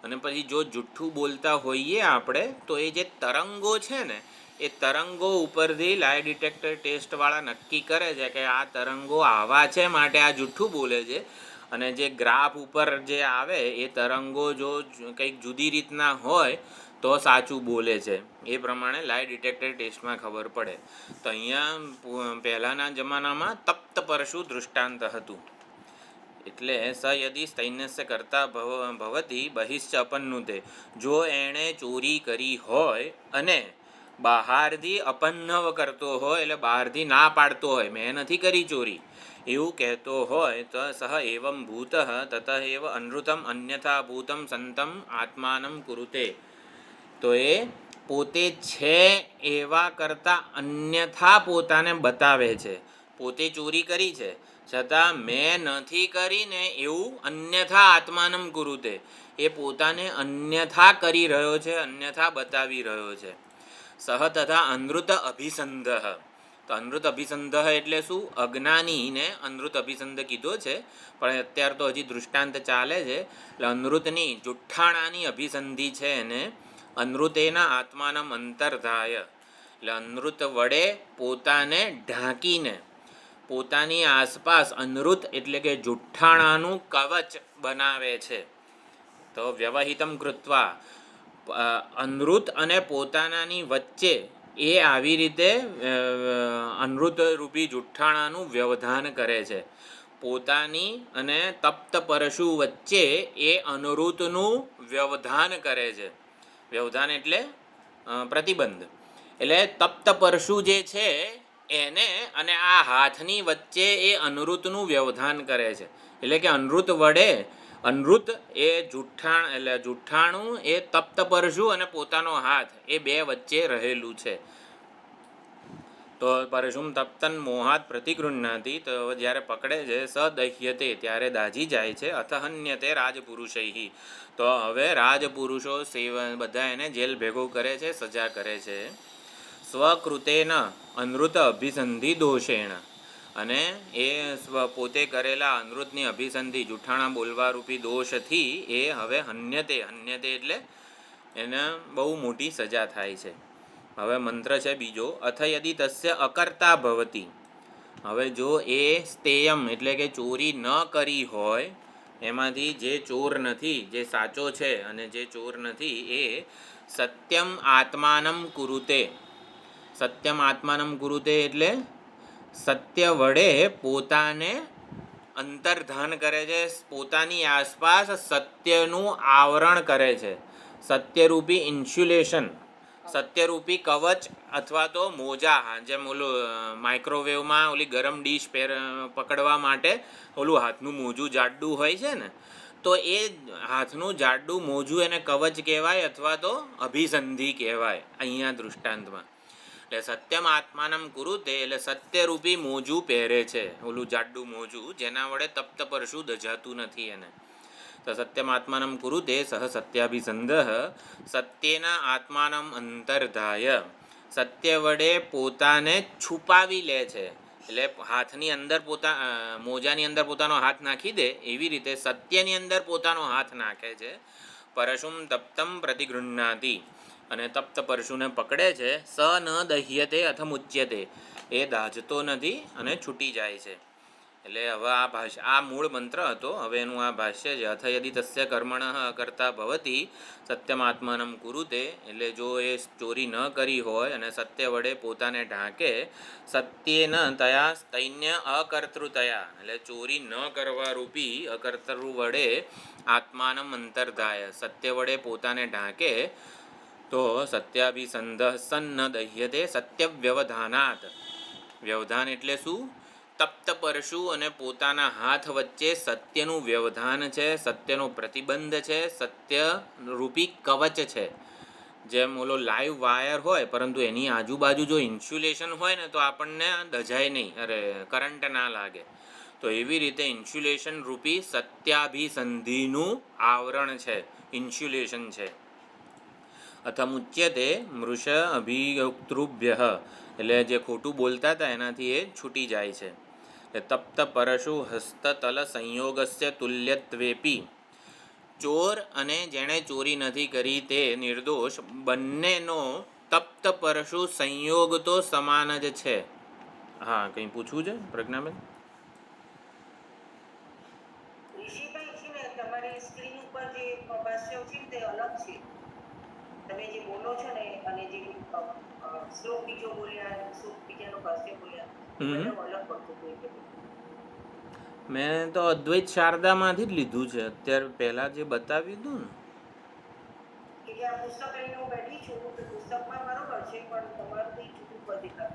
અને પછી જો જુઠ્ઠું બોલતા હોઈએ આપણે તો એ જે તરંગો છે ને એ તરંગો ઉપરથી લાઈ ડિટેક્ટર ટેસ્ટવાળા નક્કી કરે છે કે આ તરંગો આવા છે માટે આ જુઠ્ઠું બોલે છે. અને જે ગ્રાફ ઉપર જે આવે એ તરંગો જો કંઈક જુદી રીતના હોય તો સાચું બોલે છે. એ પ્રમાણે લાઈ ડિટેક્ટર ટેસ્ટમાં ખબર પડે. તો અહીંયા પહેલાંના જમાનામાં તપ્ત પરશુ દૃષ્ટાંત હતું. એટલે સ યદિ સૈન્યસ્ય કરતા ભવતી બહિશ્ચ અપન્નુતે, જો એણે ચોરી કરી હોય અને બહારથી અપન્નવ કરતો હોય, એટલે બહારથી ના પાડતો હોય, મેં નથી કરી ચોરી એવું કહેતો હોય, તો સહ એવમ ભૂત તત એવ અનૃતમ અન્યથા ભૂતમ સંતમ આત્માનમ કુરુતે, તો એ પોતે છે એવા કરતાં અન્યથા પોતાને બતાવે છે. પોતે ચોરી કરી છે છતાં મેં નથી કરીને એવું અન્યથા આત્માનમ કુરુતે, એ પોતાને અન્યથા કરી રહ્યો છે, અન્યથા બતાવી રહ્યો છે. સહ તથા અનૃત અભિસંધ, તો અનૃત અભિસંધ એટલે શું? અજ્ઞાનીને અનૃત અભિસંધ કીધો છે, પણ અત્યારે તો હજી દૃષ્ટાંત ચાલે છે. એટલે અનૃતની જુઠ્ઠાણાની અભિસંધિ છે એને અનૃતેના આત્માનમ અંતર્ધાય, એટલે અનૃત વડે પોતાને ઢાંકીને પોતાની આસપાસ અનૃત એટલે કે જુઠ્ઠાણાનું કવચ બનાવે છે. તો વ્યવહિતમ કૃત્વા, અનૃત અને પોતાનાની વચ્ચે એ આવી રીતે અનૃત રૂપી જુઠ્ઠાણાનું વ્યવધાન કરે છે. પોતાની અને તપ્ત પરશુ વચ્ચે એ અનૃતનું વ્યવધાન કરે છે. વ્યવધાન એટલે પ્રતિબંધ. એટલે તપ્ત પરશુ જે છે એને અને આ હાથની વચ્ચે એ અનૃતનું વ્યવધાન કરે છે. એટલે કે અનૃત વડે, અનૃત એ જુઠ્ઠાણું એ તપ્ત પરશુ અને પોતાનો હાથ એ બે વચ્ચે રહેલું છે. તો પરશુમ તપ્તન મોહાત પ્રતિગૃહ્ણાતિ, તો જ્યારે પકડે છે સદહ્યતે ત્યારે દાજી જાય છે. અથહન્યતે રાજપુરુષૈ, તો હવે રાજપુરુષો બધા એને જેલ ભેગો કરે છે, સજા કરે છે. સ્વકૃતેન અનૃત અભિસંધિ દોષેણ, અને એ પોતે કરેલા અનૃતની અભિસંધિ જુઠ્ઠાણા બોલવા રૂપી દોષથી એ હવે હન્યતે, હન્યતે એટલે એને બહુ મોટી સજા થાય છે. હવે મંત્ર છે બીજો, અથ યદિ તસ્ય અકર્તા ભવતી, હવે જો એ સ્તેયમ એટલે કે ચોરી ન કરી હોય, એમાંથી જે ચોર નથી, જે સાચો છે અને જે ચોર નથી, એ સત્યમ આત્માનમ કુરુતે, સત્યમ આત્માનમ કુરુતે એટલે સત્ય વડે પોતાને અંતર્ધાન કરે છે, પોતાની આસપાસ સત્યનું આવરણ કરે છે. સત્યરૂપી ઇન્સ્યુલેશન, સત્યરૂપી કવચ અથવા તો મોજા, જેમ ઓલું માઇક્રોવેવમાં ઓલી ગરમ ડીશ પકડવા માટે ઓલું હાથનું મોજું જાડું હોય છે ને, તો એ હાથનું જાડું મોજું એને કવચ કહેવાય અથવા તો અભિસંધિ કહેવાય અહીંયા દૃષ્ટાંતમાં. એટલે સત્યમ આત્માનમ કુરુતે એટલે સત્યરૂપી મોજું પહેરે છે, ઓલું જાડું મોજું જેના વડે તપ્ત પરશુ દજાતું નથી એને. તો સત્યમ આત્માનમ કુરુતે સહ સત્યાભિસંધ, સત્યેના આત્માનમ અંતર્ધાય, સત્ય વડે પોતાને છુપાવી લે છે. એટલે હાથની અંદર મોજાની અંદર પોતાનો હાથ નાખી દે એવી રીતે સત્યની અંદર પોતાનો હાથ નાખે છે. પરશુમ તપ્તમ પ્રતિગૃહ્ણાતિ, અને તપ્ત પરશુને પકડે છે. સ ન દહ્યતે અથ મુચ્યતે, એ દાજતો નથી અને છૂટી જાય છે. એટલે હવે આ મૂળ મંત્ર હતો, હવે એનું આ ભાષ્ય છે. અથ યદિ તસ્ય કર્મણ અકર્તા ભવતી સત્યમાત્માનમ કુરુતે, એટલે જો એ ચોરી ન કરી હોય અને સત્ય વડે પોતાને ઢાંકે, સત્યેન તયા તૈન્ય અકર્તૃતયા, એટલે ચોરી ન કરવા રૂપી અકર્તૃ વડે આત્માનમ અંતર્ધાય, સત્ય વડે પોતાને ઢાંકે, તો સત્યાભિસંધ સન્ન દહ્યતે સત્ય વ્યવધાનાત. વ્યવધાન એટલે શું? તપ્ત પરશુ અને પોતાના હાથ વચ્ચે સત્યનું વ્યવધાન છે, સત્યનો પ્રતિબંધ છે, સત્ય રૂપી કવચ છે. જેમ ઓલો લાઈવ વાયર હોય પરંતુ એની આજુબાજુ જો ઇન્સ્યુલેશન હોય ને તો આપણને દજાય નહીં, કરંટ ના લાગે. તો એવી રીતે ઇન્સ્યુલેશન રૂપી સત્યાભિસંધિનું આવરણ છે, ઇન્સ્યુલેશન છે. અથમુચ્યતે મૃષ અભિયોક્તૃભ્ય, એટલે જે ખોટું બોલતા હતા એનાથી એ છૂટી જાય છે. તપ્ત પરશુ હસ્તતલ સંયોગસ્ય તુલ્યત્વેપી, ચોર અને જેણે ચોરી નથી કરી તે નિર્દોષ બંનેનો તપ્ત પરશુ સંયોગ તો સમાન જ છે. હા, કંઈ પૂછવું છે પ્રજ્ઞાબેન? ઋષિભાઈ છે ને, તમારી સ્ક્રીન ઉપર જે ભાષ્યો છે તે અલગ છે. તમે જે બોલો છો ને અને જે શ્લોક બીજો બોલ્યા, શ્લોક બીજાનો ભાષ્ય બોલ્યા, બધું અલગ પડતું હોય. મેં તો અદ્વૈત શારદામાંથી જ લીધું છે અત્યારે, પહેલા જે બતાવી દઉં ને કે આ પુસ્તક લઈને હું બેઠી છું તો પુસ્તકમાં બરોબર છે પણ તમારું કંઈ જુદું બધી કરે.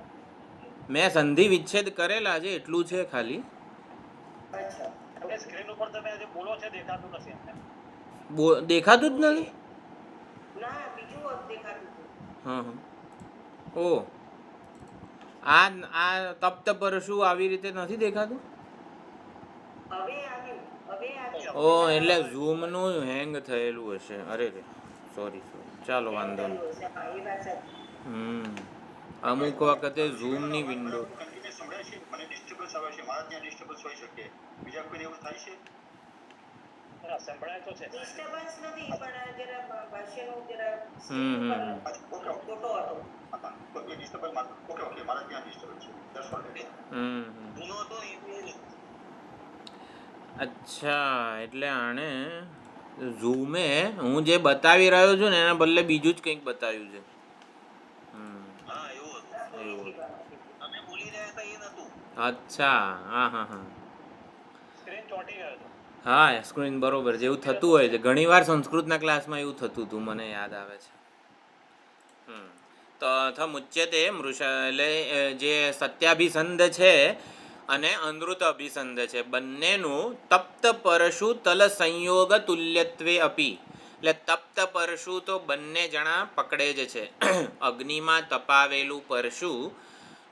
મેં સંધિ વિચ્છેદ કરેલા છે એટલું છે ખાલી. અચ્છા, હવે સ્ક્રીન ઉપર તમે જે બોલો છે દેખાતું નથી અમને. દેખાતું જ નથી? ના, બીજું દેખાતું હતું. હા. ઓ, આ તપ્ત પરશુ આવી રીતે નથી દેખાતું? હવે આવ્યું. ઓ એટલે ઝૂમનું હેંગ થયેલું હશે. અરે રે સોરી ચાલો વાંધો નહીં. હા, એ વાત સાચી. અમુક વખતે ઝૂમની વિન્ડો કન્ટિન્યુઅસ સંભળાય છે, મને ડિસ્ટર્બન્સ આવે છે, મારા ત્યાં ડિસ્ટર્બન્સ હોઈ શકે, બીજા કોઈને એવું થાય છે? સંભળાય તો છે. ડિસ્ટર્બન્સ નથી, પણ જરા ભાષ્યનું જરા હમ. ખોટો હતો. હા, તો એ ડિસ્ટર્બન્સ ઓકે મારા ત્યાં ડિસ્ટર્બન્સ છે. That's all right. જૂનો હતો એ અચ્છા એટલે આણે ઝૂમે હું જે બતાવી રહ્યો છું ને એના બદલે બીજું જ કંઈક બતાવ્યું છે. હા, એવું હતું. એવું. અમે બોલી રહ્યા હતા એ નતું. અચ્છા હા. સ્ક્રીન ચોંટી ગયો હતો. હા સ્ક્રીન બરોબર જેવું થતું હોય છે ઘણીવાર સંસ્કૃતના ક્લાસમાં એવું થતું હતું મને યાદ આવે છે. તો થમુચ્યતે મૃષ એટલે જે સત્યાભિસંધ છે અને અનૃત અભિસંધ છે બંનેનું તપ્ત પરશુ તલ સંયોગ તુલ્યત્વે અપી એટલે તપ્ત પરશુ તો બંને જણા પકડે જ છે. અગ્નિમાં તપાવેલું પરશુ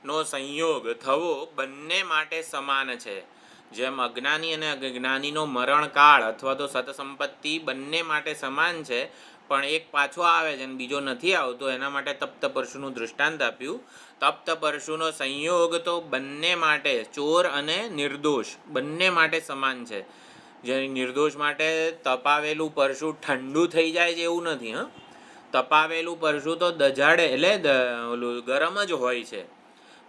નો સંયોગ થવો બંને માટે સમાન છે. જેમ અજ્ઞાની અને અજ્ઞાનીનો મરણકાળ અથવા તો સતસંપત્તિ બંને માટે સમાન છે, પણ એક પાછો આવે છે અને બીજો નથી આવતો, એના માટે તપ્ત પરશુનું દૃષ્ટાંત આપ્યું. તપ્ત પરશુનો સંયોગ તો બંને માટે ચોર અને નિર્દોષ બંને માટે સમાન છે. જે નિર્દોષ માટે તપાવેલું પરશુ ઠંડુ થઈ જાય છે એવું નથી. તપાવેલું પરશુ તો દજાડે એટલે ઓલું ગરમ જ હોય છે,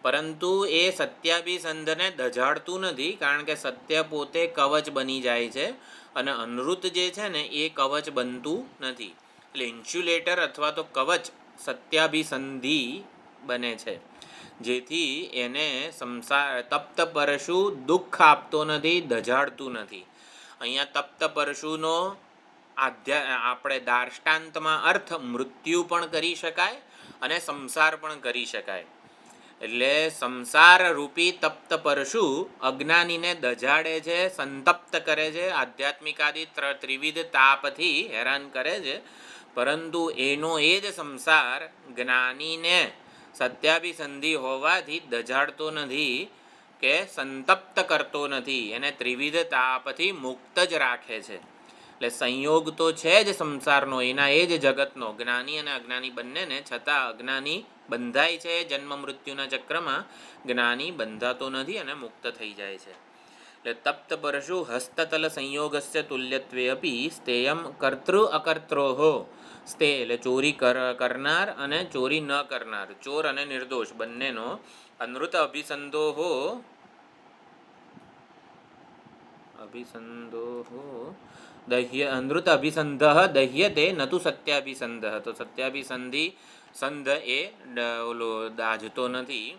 પરંતુ એ સત્યાભિસંધને દજાડતું નથી, કારણ કે સત્ય પોતે કવચ બની જાય છે અને અનૃત જે છે ને એ કવચ બનતું નથી. એટલે ઇન્સ્યુલેટર અથવા તો કવચ સત્યાભિસંધિ બને છે, જેથી એને તપ્ત પરશુ દુઃખ આપતો નથી, દજાડતું નથી. અહીંયા તપ્ત પરશુનો આપણે દાર્ષ્ટાંતમાં અર્થ મૃત્યુ પણ કરી શકાય અને સંસાર પણ કરી શકાય. એટલે સંસાર રૂપી તપ્ત પરશુ અજ્ઞાનીને દજાડે છે, સંતપ્ત કરે છે, આધ્યાત્મિકાદી ત્રિવિધ તાપથી હેરાન કરે છે, પરંતુ એનો એ જ સંસાર જ્ઞાનીને સત્યાભિસંધિ હોવાથી દજાડતો નથી કે સંતપ્ત કરતો નથી, એને ત્રિવિધ તાપથી મુક્ત જ રાખે છે. એટલે સંયોગ તો છે જ સંસારનો, એના એ જ જગતનો, જ્ઞાની અને અજ્ઞાની બંનેને, છતાં અજ્ઞાની બંધાય છે જન્મ મૃત્યુના ચક્રમાં, જ્ઞાની બંધાતો નથી અને મુક્ત થઈ જાય છે. એટલે તપ્ત પરશુ હસ્તતલ સંયોગસ્ય તુલ્યત્વે અપી સ્તેયમ કર્તૃ અકર્ત્રોહો. સ્તે એટલે ચોરી કરનાર અને ચોરી ન કરનાર, ચોર અને નિર્દોષ બંનેનો અનૃત અભિસંધોહો અનૃત અભિસંધ દહ્યતે નતુ સત્યાભિસંધ. તો સત્યાભિસંધિ સંધ એ ઓલો દાજતો નથી.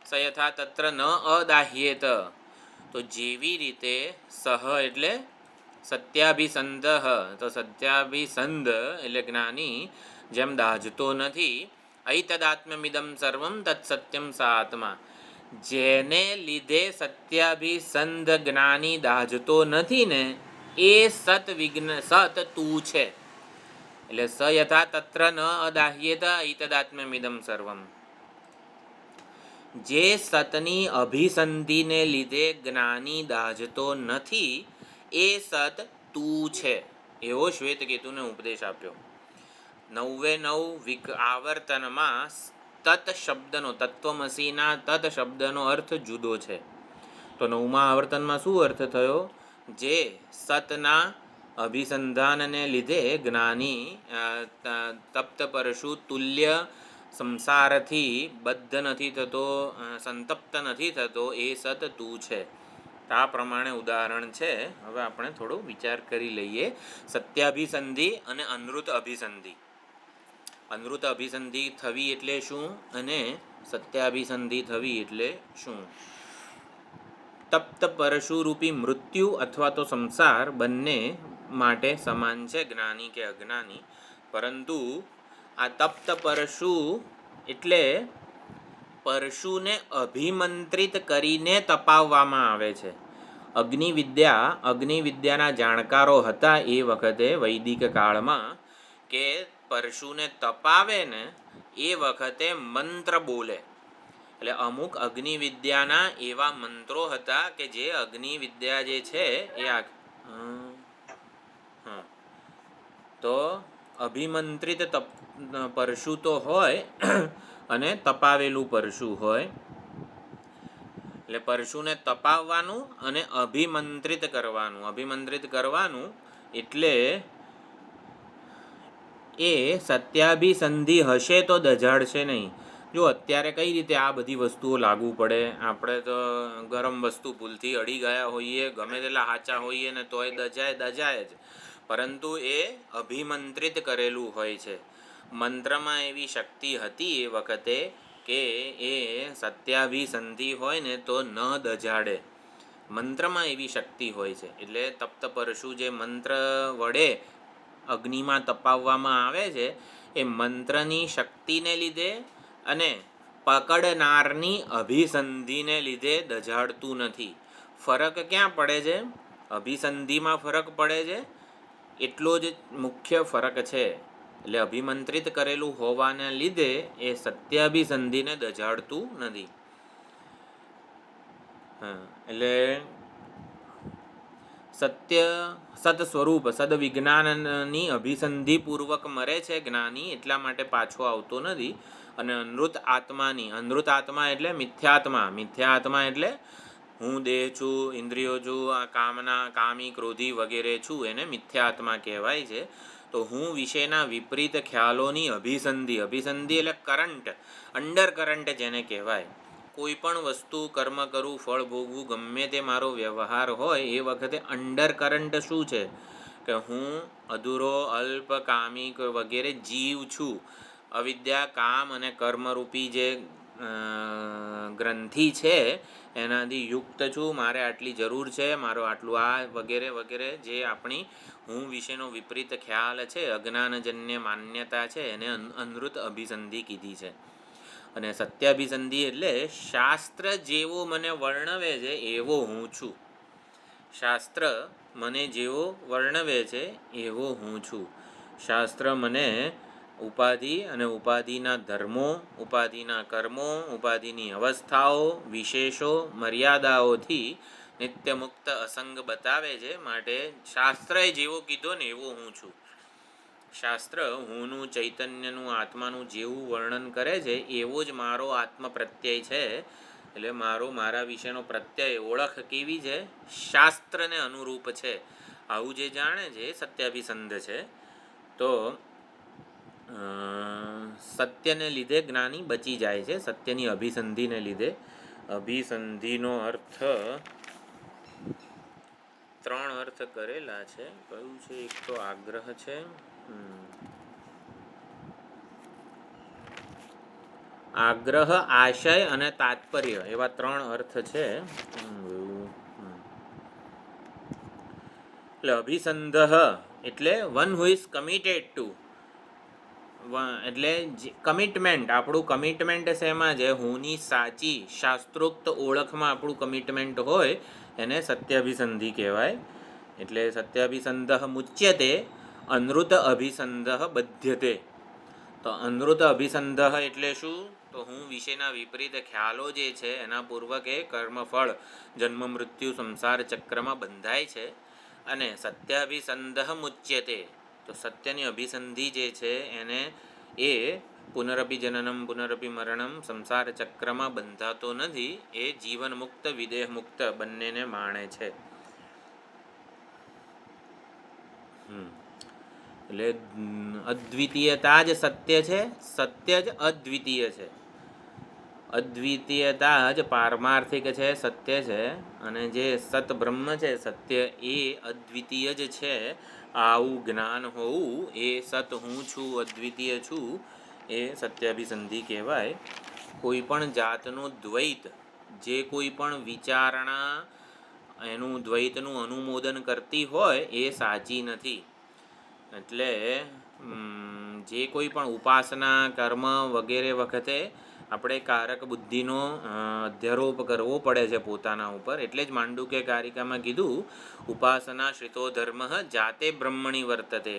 સ યથા તત્ર ન અદાહ્યેત. તો જેવી રીતે સહ એટલે સત્યાભિસંધ, તો સત્યાભિસંધ એટલે જ્ઞાની જેમ દાજતો નથી. ઐતદાત્મ્યમિદમ સર્વમ તત્સત્યમ સ આત્મા. જેને લીધે સત્યાભિસંધ જ્ઞાની દાજતો નથી ને એ સત તું છે. એટલે સ યથા તત્ર ન અદાહ્યેત ઐતદાત્મ્યમિદમ સર્વમ. જે સતની અભિસંધિને લીધે જ્ઞાની દાજતો નથી એ સત તું છે, એવો શ્વેતકેતુને ઉપદેશ આપ્યો. 99 આવર્તનમાં તત શબ્દનો, તત્વમસીના તત શબ્દનો અર્થ જુદો છે. તો 9મા આવર્તનમાં શું અર્થ થયો? જે સતના અભિસંધાનને લીધે જ્ઞાની તપ્ત પરશુ તુલ્ય સંસારથી બદ્ધ નથી થતો, સંતપ્ત નથી થતો, એ સત તું છે. આ પ્રમાણે ઉદાહરણ છે. હવે આપણે થોડો વિચાર કરી લઈએ. સત્યાભિસંધિ અને અનૃત અભિસંધિ. અનૃત અભિસંધિ થવી એટલે શું અને સત્યાભિસંધિ થવી એટલે શું? તપ્ત પરશુરૂપી મૃત્યુ અથવા તો સંસાર બંને માટે સમાન છે, જ્ઞાની કે અજ્ઞાની. પરંતુ આ તપ્ત પરશુ એટલે પરશુને અભિમંત્રિત કરીને તપાવવામાં આવે છે. અગ્નિવિદ્યાના જાણકારો હતા એ વખતે વૈદિક કાળમાં, કે પરશુને તપાવે ને એ વખતે મંત્ર બોલે. એટલે અમુક અગ્નિ વિદ્યાના એવા મંત્રો હતા કે જે અગ્નિ વિદ્યા જે છે એ તો અભિમંત્રિત પરશુ તો હોય અને તપાવેલું પરશુ હોય. એટલે પરશુને તપાવવાનું અને અભિમંત્રિત કરવાનું એટલે એ સત્યાભિસંધિ હશે તો દજાડશે નહીં. જો અત્યારે કઈ રીતે આ બધી વસ્તુઓ લાગુ પડે, આપણે તો ગરમ વસ્તુ ભૂલથી અડી ગયા હોઈએ, ગમે તેટલા હાચા હોઈએ ને તોય દજાય જ, પરંતુ એ અભિમંત્રિત કરેલું હોય છે. મંત્રમાં એવી શક્તિ હતી એ વખતે કે એ સત્યાભિસંધિ હોય ને તો ન દજાડે. મંત્રમાં એવી શક્તિ હોય છે. એટલે તપ્ત પરશુ જે મંત્ર વડે અગ્નિમાં તપાવવામાં આવે છે એ મંત્રની શક્તિને લીધે અને પકડનારની અભિસંધિને લીધે દજાડતું નથી. ફરક ક્યાં પડે છે? અભિસંધિમાં ફરક પડે છે, એટલો જ મુખ્ય ફરક છે. એટલે અભિમંત્રિત કરેલું હોવાને લીધે એ સત્યાભિસંધિને દજાડતું નથી. એટલે સત સ્વરૂપ સદ વિજ્ઞાનની અભિસંધિપૂર્વક મરે છે જ્ઞાની, એટલા માટે પાછો આવતો નથી. અને અનૃત આત્મા એટલે મિથ્યાત્મા એટલે હું દેહ છું, ઇન્દ્રિયો છું, આ કામી ક્રોધી વગેરે છું, એને મિથ્યાત્મા કહેવાય છે. તો હું વિશેના વિપરીત ખ્યાલોની અભિસંધિ એટલે કરંટ, અંડર કરંટ જેને કહેવાય. કોઈ પણ વસ્તુ, કર્મ કરવું, ફળ ભોગવું, ગમે તે મારો વ્યવહાર હોય એ વખતે અંડર કરંટ શું છે કે હું અધૂરો, અલ્પ, કામી વગેરે જીવ છું. અવિદ્યા, કામ અને કર્મરૂપી જે ગ્રંથિ છે એનાથી યુક્ત છું. મારે આટલી જરૂર છે, મારો આટલું આ વગેરે વગેરે જે આપણી હું વિશેનો વિપરીત ખ્યાલ છે, અજ્ઞાનજન્ય માન્યતા છે, એને અનૃત અભિસંધિ કીધી છે. અને સત્યાભિસંધિ એટલે શાસ્ત્ર જેવો મને વર્ણવે છે એવો હું છું. શાસ્ત્ર મને જેવો વર્ણવે છે એવો હું છું. શાસ્ત્ર મને ઉપાધિ અને ઉપાધિના ધર્મો, ઉપાધિના કર્મો, ઉપાધિની અવસ્થાઓ, વિશેષો, મર્યાદાઓથી નિત્યમુક્ત અસંગ બતાવે છે. માટે શાસ્ત્રએ જેવો કીધો ને એવો હું છું. શાસ્ત્ર હુંનું, ચૈતન્યનું, આત્માનું જેવું વર્ણન કરે છે એવો જ મારો આત્મ પ્રત્યય છે. એટલે મારા વિશેનો પ્રત્યય, ઓળખ કેવી છે? શાસ્ત્રને અનુરૂપ છે. આવું જે જાણે છે સત્યાભિસંધ છે. તો સત્યને લીધે જ્ઞાની બચી જાય છે, સત્યની અભિસંધિને લીધે. અભિસંધિનો અર્થ 3 અર્થ કરેલા છે. કયું છે? એક તો આગ્રહ છે, આગ્રહ, આશય અને તાત્પર્ય, એવા 3 અર્થ છે. એટલે અભિસંધ એટલે one who is committed two, એટલે કમિટમેન્ટ. આપણું કમિટમેન્ટ શેમાં છે? હુંની સાચી શાસ્ત્રોક્ત ઓળખમાં આપણું કમિટમેન્ટ હોય એને સત્યાભિસંધિ કહેવાય. એટલે સત્યાભિસંધ મુચ્યતે અનૃત અભિસંધ બધ્યતે. તો અનૃત અભિસંધ એટલે શું? તો હું વિશેના વિપરીત ખ્યાલો જે છે એના પૂર્વકે કર્મફળ, જન્મ મૃત્યુ, સંસાર ચક્રમાં બંધાય છે. અને સત્યાભિસંધ મુચ્યતે, તો સત્યની અભિસંધિ જે છે એને એ પુનરપી જનનમ પુનરપી મરણમ સંસાર ચક્રમાં બંધાતો નથી. એ જીવન મુક્ત, વિદેહ મુક્ત બંનેને માણે છે. એટલે અદ્વિતીયતા જ સત્ય છે, સત્ય જ અદ્વિતીય છે. અદ્વિતીયતા જ પારમાર્થિક છે, સત્ય છે. અને જે સત બ્રહ્મ છે સત્ય, એ અદ્વિતીય જ છે. આવું જ્ઞાન હોવું, એ સત હું છું, અદ્વિતીય છું, એ સત્યાભિસંધિ કહેવાય. કોઈ પણ જાતનું દ્વૈત, જે કોઈ પણ વિચારણા એનું દ્વૈતનું અનુમોદન કરતી હોય એ સાચી નથી. એટલે જે કોઈ પણ ઉપાસના, કર્મ વગેરે વખતે આપણે કારક બુદ્ધિનો અધ્યારોપ કરવો પડે છે પોતાના ઉપર. એટલે જ માંડુક્ય કારિકામાં કીધું, ઉપાસના શ્રિતો ધર્મ જાતે બ્રહ્મણી વર્તતે,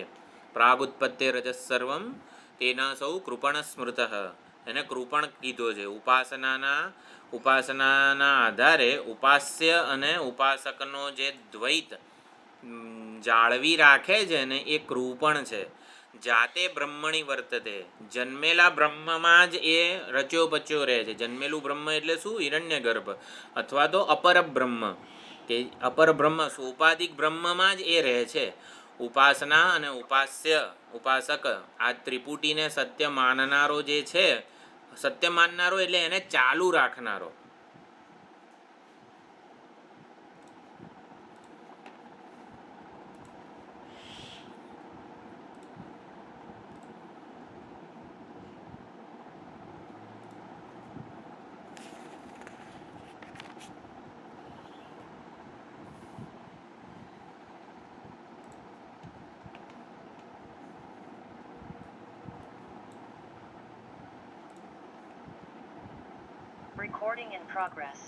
પ્રાગુત્પત્તે રજસર્વમ તેના સૌ કૃપણ સ્મૃત. એને કૃપણ કીધો છે. ઉપાસનાના આધારે ઉપાસ્ય અને ઉપાસકનો જે દ્વૈત જાળવી રાખે છે ને એ કૃપણ છે. જાતે બ્રહ્મણી વર્તતે, જન્મેલા બ્રહ્મમાં જ એ રચ્યો પચ્યો રહે છે. જન્મેલું બ્રહ્મ એટલે શું? હિરણ્યગર્ભ અથવા તો અપર બ્રહ્મ, કે અપર બ્રહ્મ સોપાધિક બ્રહ્મમાં જ એ રહે છે. ઉપાસના અને ઉપાસ્ય ઉપાસક આ ત્રિપુટીને સત્ય માનનારો જે છે, સત્ય માનનારો એટલે એને ચાલુ રાખનારો. Recording in progress.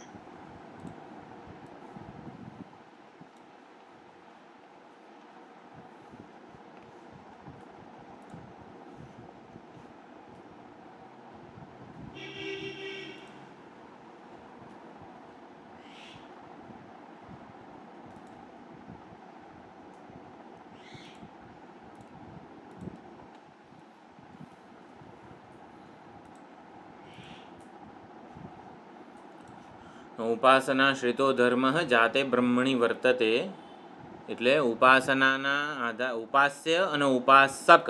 ઉપાસના શ્રિતો ધર્મ જાતે બ્રહ્મણી વર્તતે, એટલે ઉપાસનાના આધાર ઉપાસ્ય અને ઉપાસક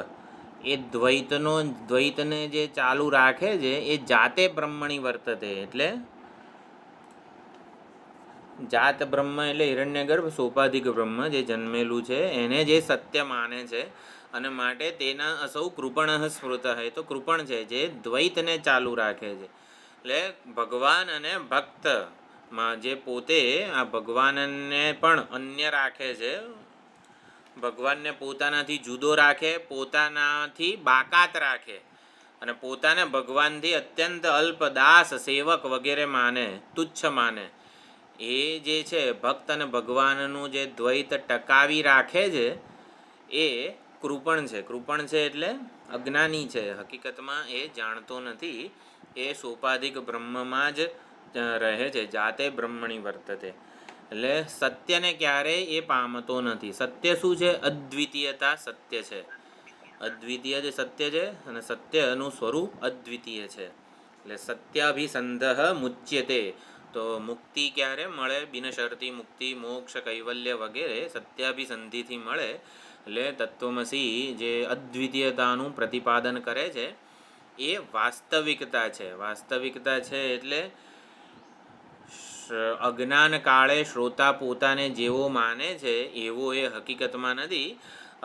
એ દ્વૈતને જે ચાલુ રાખે છે એ જાતે બ્રહ્મણી વર્તતે, એટલે જાત બ્રહ્મ એટલે હિરણ્યગર્ભ સોપાધિક બ્રહ્મ જે જન્મેલું છે એને જે સત્ય માને છે અને માટે તેના અસૌ કૃપણ સ્મૃત, એ તો કૃપણ છે જે દ્વૈતને ચાલુ રાખે છે. એટલે ભગવાન અને ભક્તમાં જે પોતે આ ભગવાનને પણ અન્ય રાખે છે, ભગવાનને પોતાનાથી જુદો રાખે, પોતાનાથી બાકાત રાખે અને પોતાને ભગવાનથી અત્યંત અલ્પ દાસ સેવક વગેરે માને, તુચ્છ માને, એ જે છે ભક્ત અને ભગવાનનું જે દ્વૈત ટકાવી રાખે છે એ કૃપણ છે. કૃપણ છે એટલે અજ્ઞાની છે, હકીકતમાં એ જાણતો નથી, એ સોપાધિક બ્રહ્મમાં જ રહે છે. જાતે બ્રહ્મણી વર્તતે એટલે સત્યને ક્યારેય એ પામતો નથી. સત્ય શું છે? અદ્વિતીયતા સત્ય છે. અદ્વિતીય જે સત્ય છે અને સત્યનું સ્વરૂપ અદ્વિતીય છે. એટલે સત્યાભિસંધ મુચ્યતે, તો મુક્તિ ક્યારે મળે? બિનશરતી મુક્તિ, મોક્ષ, કૈવલ્ય વગેરે સત્યાભિસંધિથી મળે. એટલે તત્વમસી જે અદ્વિતીયતાનું પ્રતિપાદન કરે છે એ વાસ્તવિકતા છે. વાસ્તવિકતા છે એટલે અજ્ઞાન કાળે શ્રોતા પોતાને જેવો માને છે એવો એ હકીકતમાં નથી.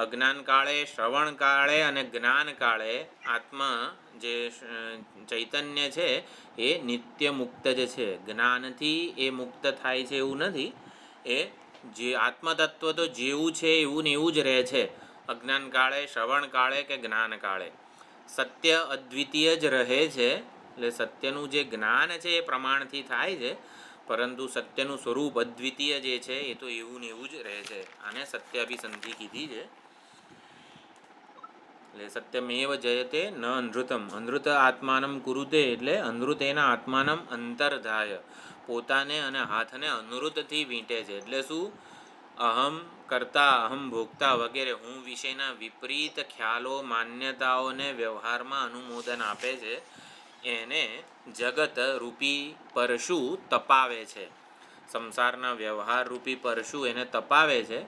અજ્ઞાન કાળે, શ્રવણ કાળે અને જ્ઞાન કાળે આત્મા જે ચૈતન્ય છે એ નિત્ય મુક્ત જ છે. જ્ઞાનથી એ મુક્ત થાય છે એવું નથી. એ જે આત્મતત્વ તો જેવું છે એવું ને એવું જ રહે છે, અજ્ઞાન કાળે, શ્રવણ કાળે કે જ્ઞાન કાળે. સત્ય અદ્વિતીય જ રહે છે. એટલે સત્યનું જે જ્ઞાન છે એ પ્રમાણથી થાય છે, પરંતુ સત્યનું સ્વરૂપ અદ્વિતીય જે છે એ તો એવું ને એવું જ રહે છે. આને સત્યાભિસંધિ કીધી છે. એટલે સત્યમેવ જયતે ન અનૃતમ, અનૃત આત્માનમ કુરુતે એટલે અનૃતેના આત્માનમ અંતર્ધાય, પોતાને અને હાથને અનૃતથી વીંટે છે. એટલે શું? અહમ કરતા, અહમ ભોગતા વગેરે હું વિશેના વિપરીત ખ્યાલો, માન્યતાઓને વ્યવહારમાં અનુમોદન આપે છે, એને જગત રૂપી પરશુ તપાવે છે. સંસારના વ્યવહાર રૂપી પરશુ એને તપાવે છે,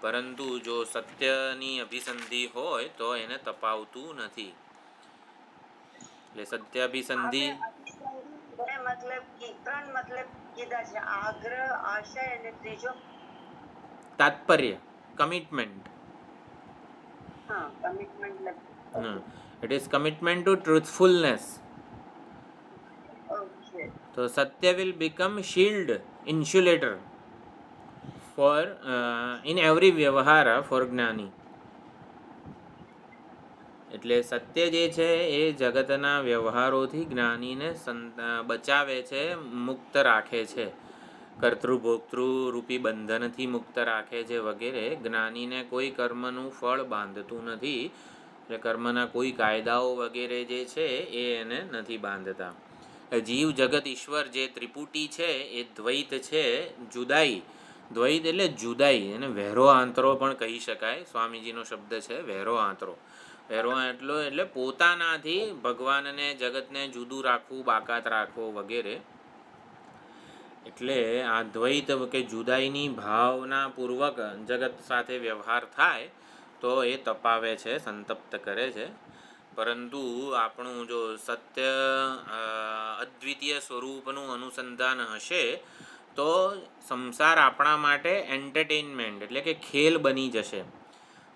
પરંતુ જો સત્યની અભિસંધિ હોય તો એને તપાવતું નથી. એટલે સત્યાભિસંધિ મતલબ કે ત્રણ મતલબ કીધા છે, આગ્રહ, આશય અને ત્રીજો તાત્પર્ય, commitment. Commitment. It is commitment to truthfulness. તો satya will become shield, insulator for in every vyavahar for gyani. એટલે સત્ય જે છે એ જગતના વ્યવહારોથી જ્ઞાનીને બચાવે છે, મુક્ત રાખે છે, કર્તૃભોક્તૃ રૂપી બંધનથી મુક્ત રાખે છે વગેરે. જ્ઞાનીને કોઈ કર્મનું ફળ બાંધતું નથી. એટલે કર્મના કોઈ કાયદાઓ વગેરે જે છે એ એને નથી બાંધતા. જીવ જગત ઈશ્વર જે ત્રિપુટી છે એ દ્વૈત છે, જુદાઈ. દ્વૈત એટલે જુદાઈ, એને વહેરો આંતરો પણ કહી શકાય. સ્વામીજીનો શબ્દ છે વહેરો આંતરો. વહેરો આંતરો એટલે પોતાનાથી ભગવાનને જગતને જુદું રાખવું, બાકાત રાખવો વગેરે. એટલે આ દ્વૈત કે જુદાઈની ભાવનાપૂર્વક જગત સાથે વ્યવહાર થાય તો એ તપાવે છે, સંતપ્ત કરે છે. પરંતુ આપણું જો સત્ય અદ્વિતીય સ્વરૂપનું અનુસંધાન હશે તો સંસાર આપણા માટે એન્ટરટેનમેન્ટ એટલે કે ખેલ બની જશે.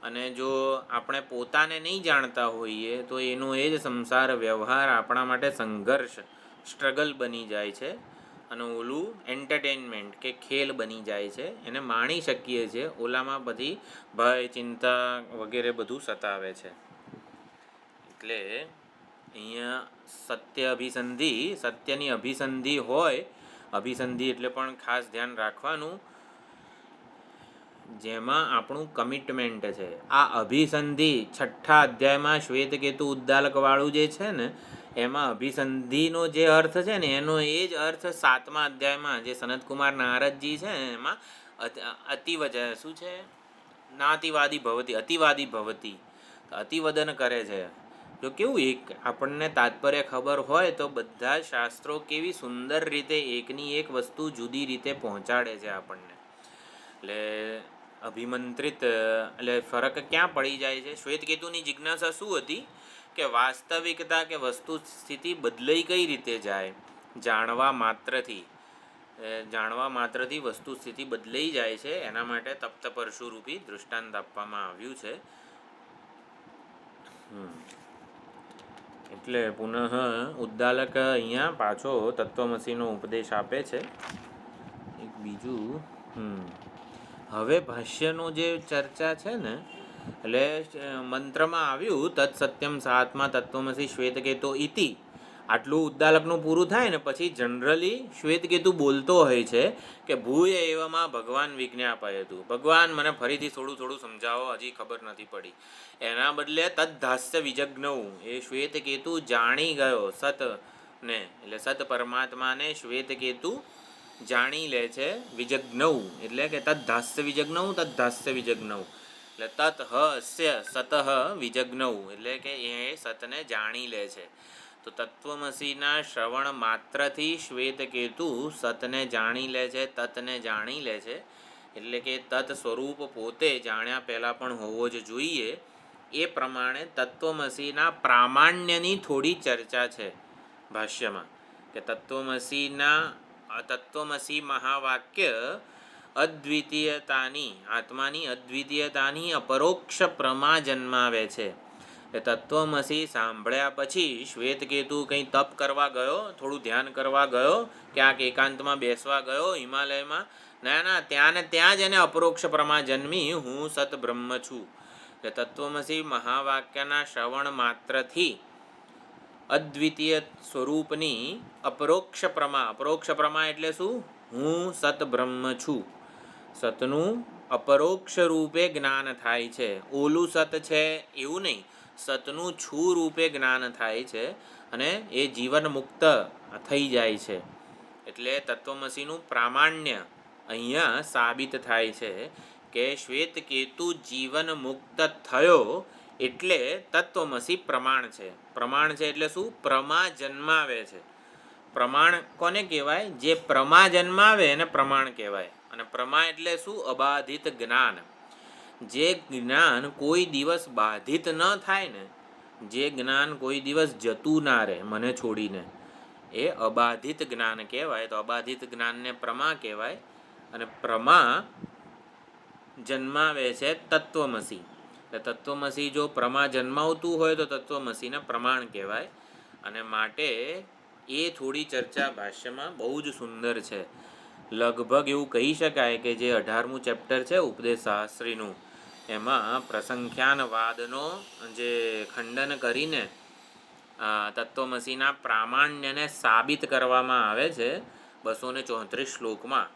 અને જો આપણે પોતાને નહીં જાણતા હોઈએ તો એનો એ જ સંસાર વ્યવહાર આપણા માટે સંઘર્ષ, સ્ટ્રગલ બની જાય છે. અને ઓલું એન્ટરટેનમેન્ટ કે ખેલ બની જાય છે, એને માણી શકીએ છીએ. ઓલામાં બધી ભય, ચિંતા વગેરે બધું સતાવે છે. એટલે અહીંયા સત્ય અભિસંધિ, સત્યની અભિસંધિ હોય. અભિસંધિ એટલે પણ ખાસ ધ્યાન રાખવાનું, જેમાં આપણું કમિટમેન્ટ છે. આ અભિસંધિ 6થા અધ્યાયમાં શ્વેતકેતુ ઉદ્દાલકવાળું જે છે ને, એમાં અભિસંધિનો જે અર્થ છે ને એનો એ જ અર્થ 7મા અધ્યાયમાં જે સનતકુમાર નારદજી છે ને એમાં શું છે, નાતિવાદી ભવતી, અતિવાદી ભવતી, અતિવદન કરે છે. જો કેવું એક આપણને તાત્પર્ય ખબર હોય તો બધા શાસ્ત્રો કેવી સુંદર રીતે એકની એક વસ્તુ જુદી રીતે પહોંચાડે છે આપણને. એટલે અભિમંત્રિત એટલે ફરક ક્યાં પડી જાય છે? શ્વેતકેતુની જિજ્ઞાસા શું હતી કે વાસ્તવિકતા કે વસ્તુ સ્થિતિ બદલાઈ કઈ રીતે જાય જાણવા માત્રથી વસ્તુ સ્થિતિ બદલાઈ જાય છે. એના માટે તપ્ત પરશુરૂપી દૃષ્ટાંત આપવામાં આવ્યું છે. એટલે પુનઃ ઉદ્દાલક અહીંયા પાછો તત્વમસીનો ઉપદેશ આપે છે. એક બીજું હવે ભાષ્યનો જે ચર્ચા છે ને, એટલે મંત્રમાં આવ્યું તત્સત્યમ સાત્મા તત્વમસી શ્વેતકેતો ઇતિ. આટલું ઉદ્દાલકનું પૂરું થાય ને પછી જનરલી શ્વેતકેતુ બોલતો હોય છે કે ભૂય એવામાં ભગવાન વિજ્ઞાપયતું. ભગવાન મને ફરીથી થોડું સમજાવો, હજી ખબર નથી પડી. એના બદલે તદ્ધાસ્ય વિજજ્ઞૌ, એ શ્વેતકેતુ જાણી ગયો સતને, એટલે સત પરમાત્માને શ્વેતકેતુ જાણી લે છે. વિજજ્ઞૌ એટલે કે તદ્ધાસ્ય વિજજ્ઞૌ, તદ્ધાસ્ય વિજજ્ઞૌ એટલે તત હસ્ય સતઃ વિજજ્ઞૌ એટલે કે એ સતને જાણી લે છે. તો તત્વમસીના શ્રવણ માત્રથી શ્વેતકેતુ સતને જાણી લે છે, તતને જાણી લે છે. એટલે કે તત સ્વરૂપ પોતે જાણ્યા પહેલાં પણ હોવો જ જોઈએ. એ પ્રમાણે તત્વમસીના પ્રામાણ્યની થોડી ચર્ચા છે ભાષ્યમાં, કે તત્વમસી મહાવાક્ય અદ્વિતીયતાની, આત્માની અદ્વિતીયતાની અપરોક્ષ પ્રમા જન્માવે છે. એ તત્વમસી સાંભળ્યા પછી શ્વેતકેતુ કંઈ તપ કરવા ગયો, થોડું ધ્યાન કરવા ગયો, ક્યાંક એકાંતમાં બેસવા ગયો હિમાલયમાં, ના ત્યાં ને ત્યાં જ એને અપરોક્ષ પ્રમા જન્મી, હું સત બ્રહ્મ છું. એટલે તત્વમસી મહાવાક્યના શ્રવણ માત્રથી અદ્વિતીય સ્વરૂપની અપરોક્ષ પ્રમા એટલે શું? હું સત બ્રહ્મ છું. સતનું અપરોક્ષ રૂપે જ્ઞાન થાય છે. ઓલું સત છે એવું નહીં, સતનું છું રૂપે જ્ઞાન થાય છે અને એ જીવન મુક્ત થઈ જાય છે. એટલે તત્વમસીનું પ્રામાણ્ય અહીંયા સાબિત થાય છે કે શ્વેતકેતુ જીવન મુક્ત થયો એટલે તત્વમસી પ્રમાણ છે. પ્રમાણ છે એટલે શું? પ્રમા જન્માવે છે. પ્રમાણ કોને કહેવાય? જે પ્રમા જન્માવે એને પ્રમાણ કહેવાય. અને પ્રમા એટલે શું? અબાધિત જ્ઞાન. જે જ્ઞાન કોઈ દિવસ બાધિત ન થાય ને, જે જ્ઞાન કોઈ દિવસ જતું ના રહે મને છોડીને, એ અબાધિત જ્ઞાન કહેવાય. તો અબાધિત જ્ઞાનને પ્રમા કહેવાય. અને પ્રમા જન્માવે છે તત્વમસી. એટલે તત્વમસી જો પ્રમા જન્માવતું હોય તો તત્વમસીને પ્રમાણ કહેવાય. અને માટે એ થોડી ચર્ચા ભાષ્યમાં બહુ જ સુંદર છે. લગભગ એવું કહી શકાય કે જે 18મું ચેપ્ટર છે ઉપદેશ શાસ્ત્રીનું, એમાં પ્રસંખ્યાનવાદનો જે ખંડન કરીને તત્વમસીના પ્રામાણ્યને સાબિત કરવામાં આવે છે 234 શ્લોકમાં.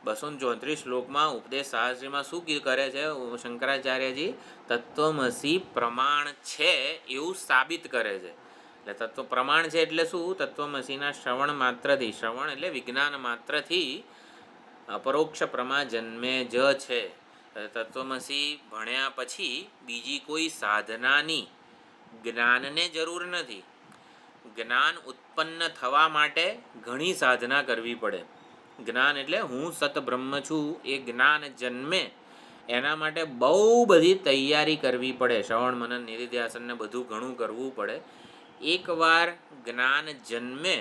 234 શ્લોકમાં ઉપદેશ શાસ્ત્રીમાં શું કરે છે શંકરાચાર્યજી? તત્વમસી પ્રમાણ છે એવું સાબિત કરે છે. એટલે તત્વ પ્રમાણ છે એટલે શું? તત્વમસીના શ્રવણ માત્રથી, શ્રવણ એટલે વિજ્ઞાન માત્રથી અપરોક્ષ પ્રમા જન્મે જ છે. તત્વમસી ભણ્યા પછી બીજી કોઈ સાધનાની જ્ઞાનને જરૂર નથી. જ્ઞાન ઉત્પન્ન થવા માટે ઘણી સાધના કરવી પડે. જ્ઞાન એટલે હું સત બ્રહ્મ છું એ જ્ઞાન જન્મે એના માટે બહુ બધી તૈયારી કરવી પડે. શ્રવણ મનન નિધિધ્યાસન ને બધું ઘણું કરવું પડે. એકવાર જ્ઞાન જન્મે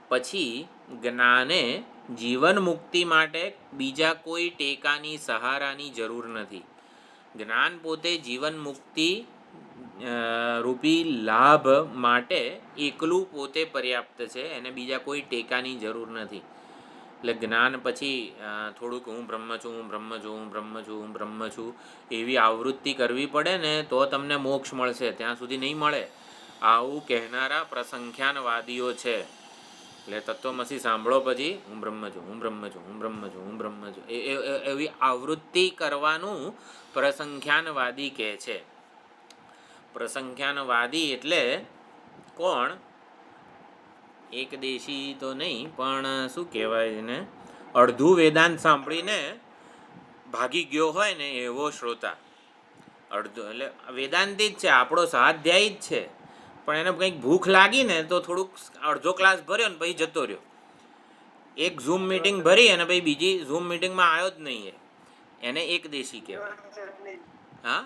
પછી જ્ઞાને જીવન મુક્તિ માટે બીજા કોઈ ટેકાની સહારાની જરૂર નથી. જ્ઞાન પોતે જીવન મુક્તિ રૂપી લાભ માટે એકલું પોતે પર્યાપ્ત છે. એને બીજા કોઈ ટેકાની જરૂર નથી. એટલે જ્ઞાન પછી થોડુંક હું બ્રહ્મ છું, હું બ્રહ્મ છું, હું બ્રહ્મ છું, હું બ્રહ્મ છું એવી આવૃત્તિ કરવી પડે ને તો તમને મોક્ષ મળશે. ત્યાં સુધી નહીં મળે. આવું કહેનારા પ્રસંખ્યાનવાદીઓ છે. એટલે તત્વમસી સાંભળો પછી હું બ્રહ્મ છું, હું બ્રહ્મ છું, હું બ્રહ્મ છું, હું બ્રહ્મ છું એવી આવૃત્તિ કરવાનું પ્રસંખ્યાનવાદી કહે છે. પ્રસંખ્યાનવાદી એટલે કોણ? એક દેશી તો નહીં પણ શું કહેવાય એને, અડધું વેદાંત સાંભળીને ભાગી ગયો હોય ને એવો શ્રોતા. અડધું એટલે વેદાંતી જ છે, આપણો સ્વાધ્યાયી જ છે, પણ એને કંઈક ભૂખ લાગી ને તો થોડુંક અડધો ક્લાસ ભર્યો ને પછી જતો રહ્યો. એક ઝૂમ મિટિંગ ભરી અને પછી બીજી ઝૂમ મિટિંગમાં આવ્યો જ નહીં. એને એક દેશી કહેવાય. હા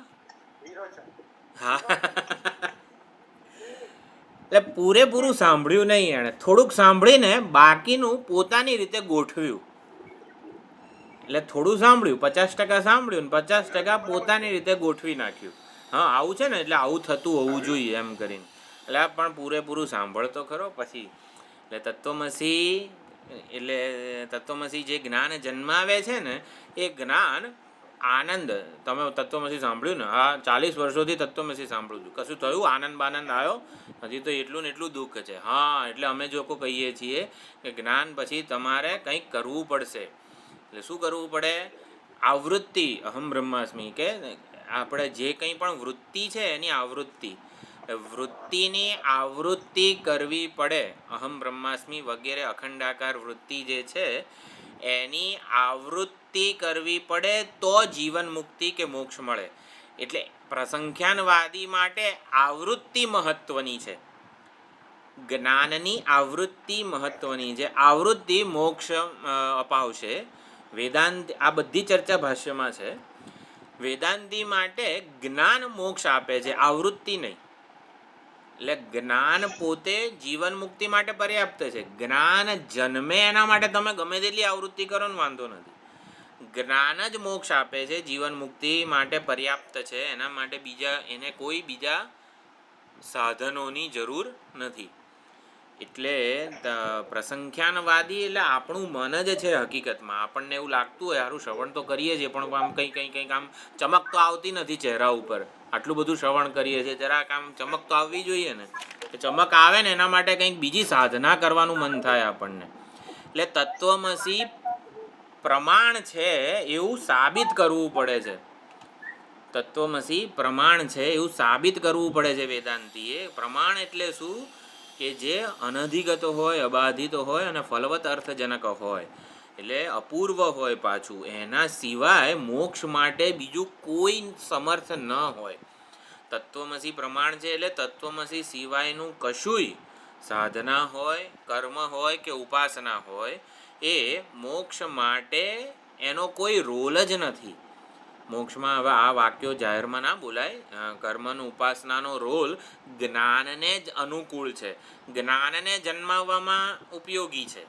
હા એટલે પૂરેપૂરું સાંભળ્યું નહીં. એણે થોડુંક સાંભળીને બાકીનું પોતાની રીતે ગોઠવ્યું. એટલે થોડું સાંભળ્યું, 50% સાંભળ્યું ને 50% પોતાની રીતે ગોઠવી નાખ્યું. હા આવું છે ને, એટલે આવું થતું હોવું જોઈએ એમ કરીને. એટલે પણ પૂરેપૂરું સાંભળતો ખરો પછી. એટલે તત્વમસી જે જ્ઞાન જન્માવે છે ને એ જ્ઞાન આનંદ. તમે તત્વમસી સાંભળ્યું ને? હા 40 વર્ષોથી તત્વમસી સાંભળું છું. કશું થયું? આનંદ બાનંદ આવ્યો? હજી તો એટલું ને એટલું દુઃખ છે. હા એટલે અમે લોકો કહીએ છીએ કે જ્ઞાન પછી તમારે કંઈક કરવું પડશે. એટલે શું કરવું પડે? આવૃત્તિ. અહમ બ્રહ્માસ્મિ કે આપણે જે કંઈ પણ વૃત્તિ છે એની આવૃત્તિ, વૃત્તિની આવૃત્તિ કરવી પડે. અહમ બ્રહ્માસ્મિ વગેરે અખંડાકાર વૃત્તિ જે છે એની આવૃત્તિ કરવી પડે તો જીવન મુક્તિ કે મોક્ષ મળે. એટલે પ્રસંખ્યાનવાદી માટે આવૃત્તિ મહત્વની છે. જ્ઞાનની આવૃત્તિ મહત્વની છે. આવૃત્તિ મોક્ષ અપાવશે. વેદાંત આ બધી ચર્ચા ભાષ્યમાં છે. વેદાંતિ માટે જ્ઞાન મોક્ષ આપે છે, આવૃત્તિ નહીં. એટલે જ્ઞાન પોતે જીવન મુક્તિ માટે પર્યાપ્ત છે. જ્ઞાન જન્મે એના માટે તમે ગમે તેટલી આવૃત્તિ કરો ને વાંધો નથી. જ્ઞાન જ મોક્ષ આપે છે, જીવન મુક્તિ માટે પર્યાપ્ત છે. એના માટે એને કોઈ બીજા સાધનોની જરૂર નથી. એટલે પ્રસંખ્યાનવાદી એટલે આપણું મન જ છે હકીકતમાં. આપણને એવું લાગતું હોય સારું શ્રવણ તો કરીએ છીએ પણ આમ કંઈક આમ ચમક તો આવતી નથી ચહેરા ઉપર. આટલું બધું શ્રવણ કરીએ છીએ, જરાક આમ ચમક તો આવવી જોઈએ ને. ચમક આવે ને એના માટે કંઈક બીજી સાધના કરવાનું મન થાય આપણને. એટલે તત્વમસી પ્રમાણ છે એવું સાબિત કરવું પડે છે. તત્વમસી પ્રમાણ છે એવું સાબિત કરવું પડે છે વેદાંતીએ. પ્રમાણ એટલે શું? કે જે અનધિગત હોય, અબાધિત હોય અને ફલવત અર્થજનક હોય, એટલે અપૂર્વ હોય પાછું. એના સિવાય મોક્ષ માટે બીજું કોઈ સમર્થ ન હોય. તત્વમસી પ્રમાણ છે એટલે તત્વમસી સિવાયનું કશુંય સાધના હોય, કર્મ હોય કે ઉપાસના હોય એ મોક્ષ માટે એનો કોઈ રોલ જ નથી. મોક્ષમાં હવે આ વાક્યો જાહેરમાં ના બોલાય. કર્મનો ઉપાસનાનો રોલ જ્ઞાનને જ અનુકૂળ છે, જ્ઞાનને જન્માવવામાં ઉપયોગી છે.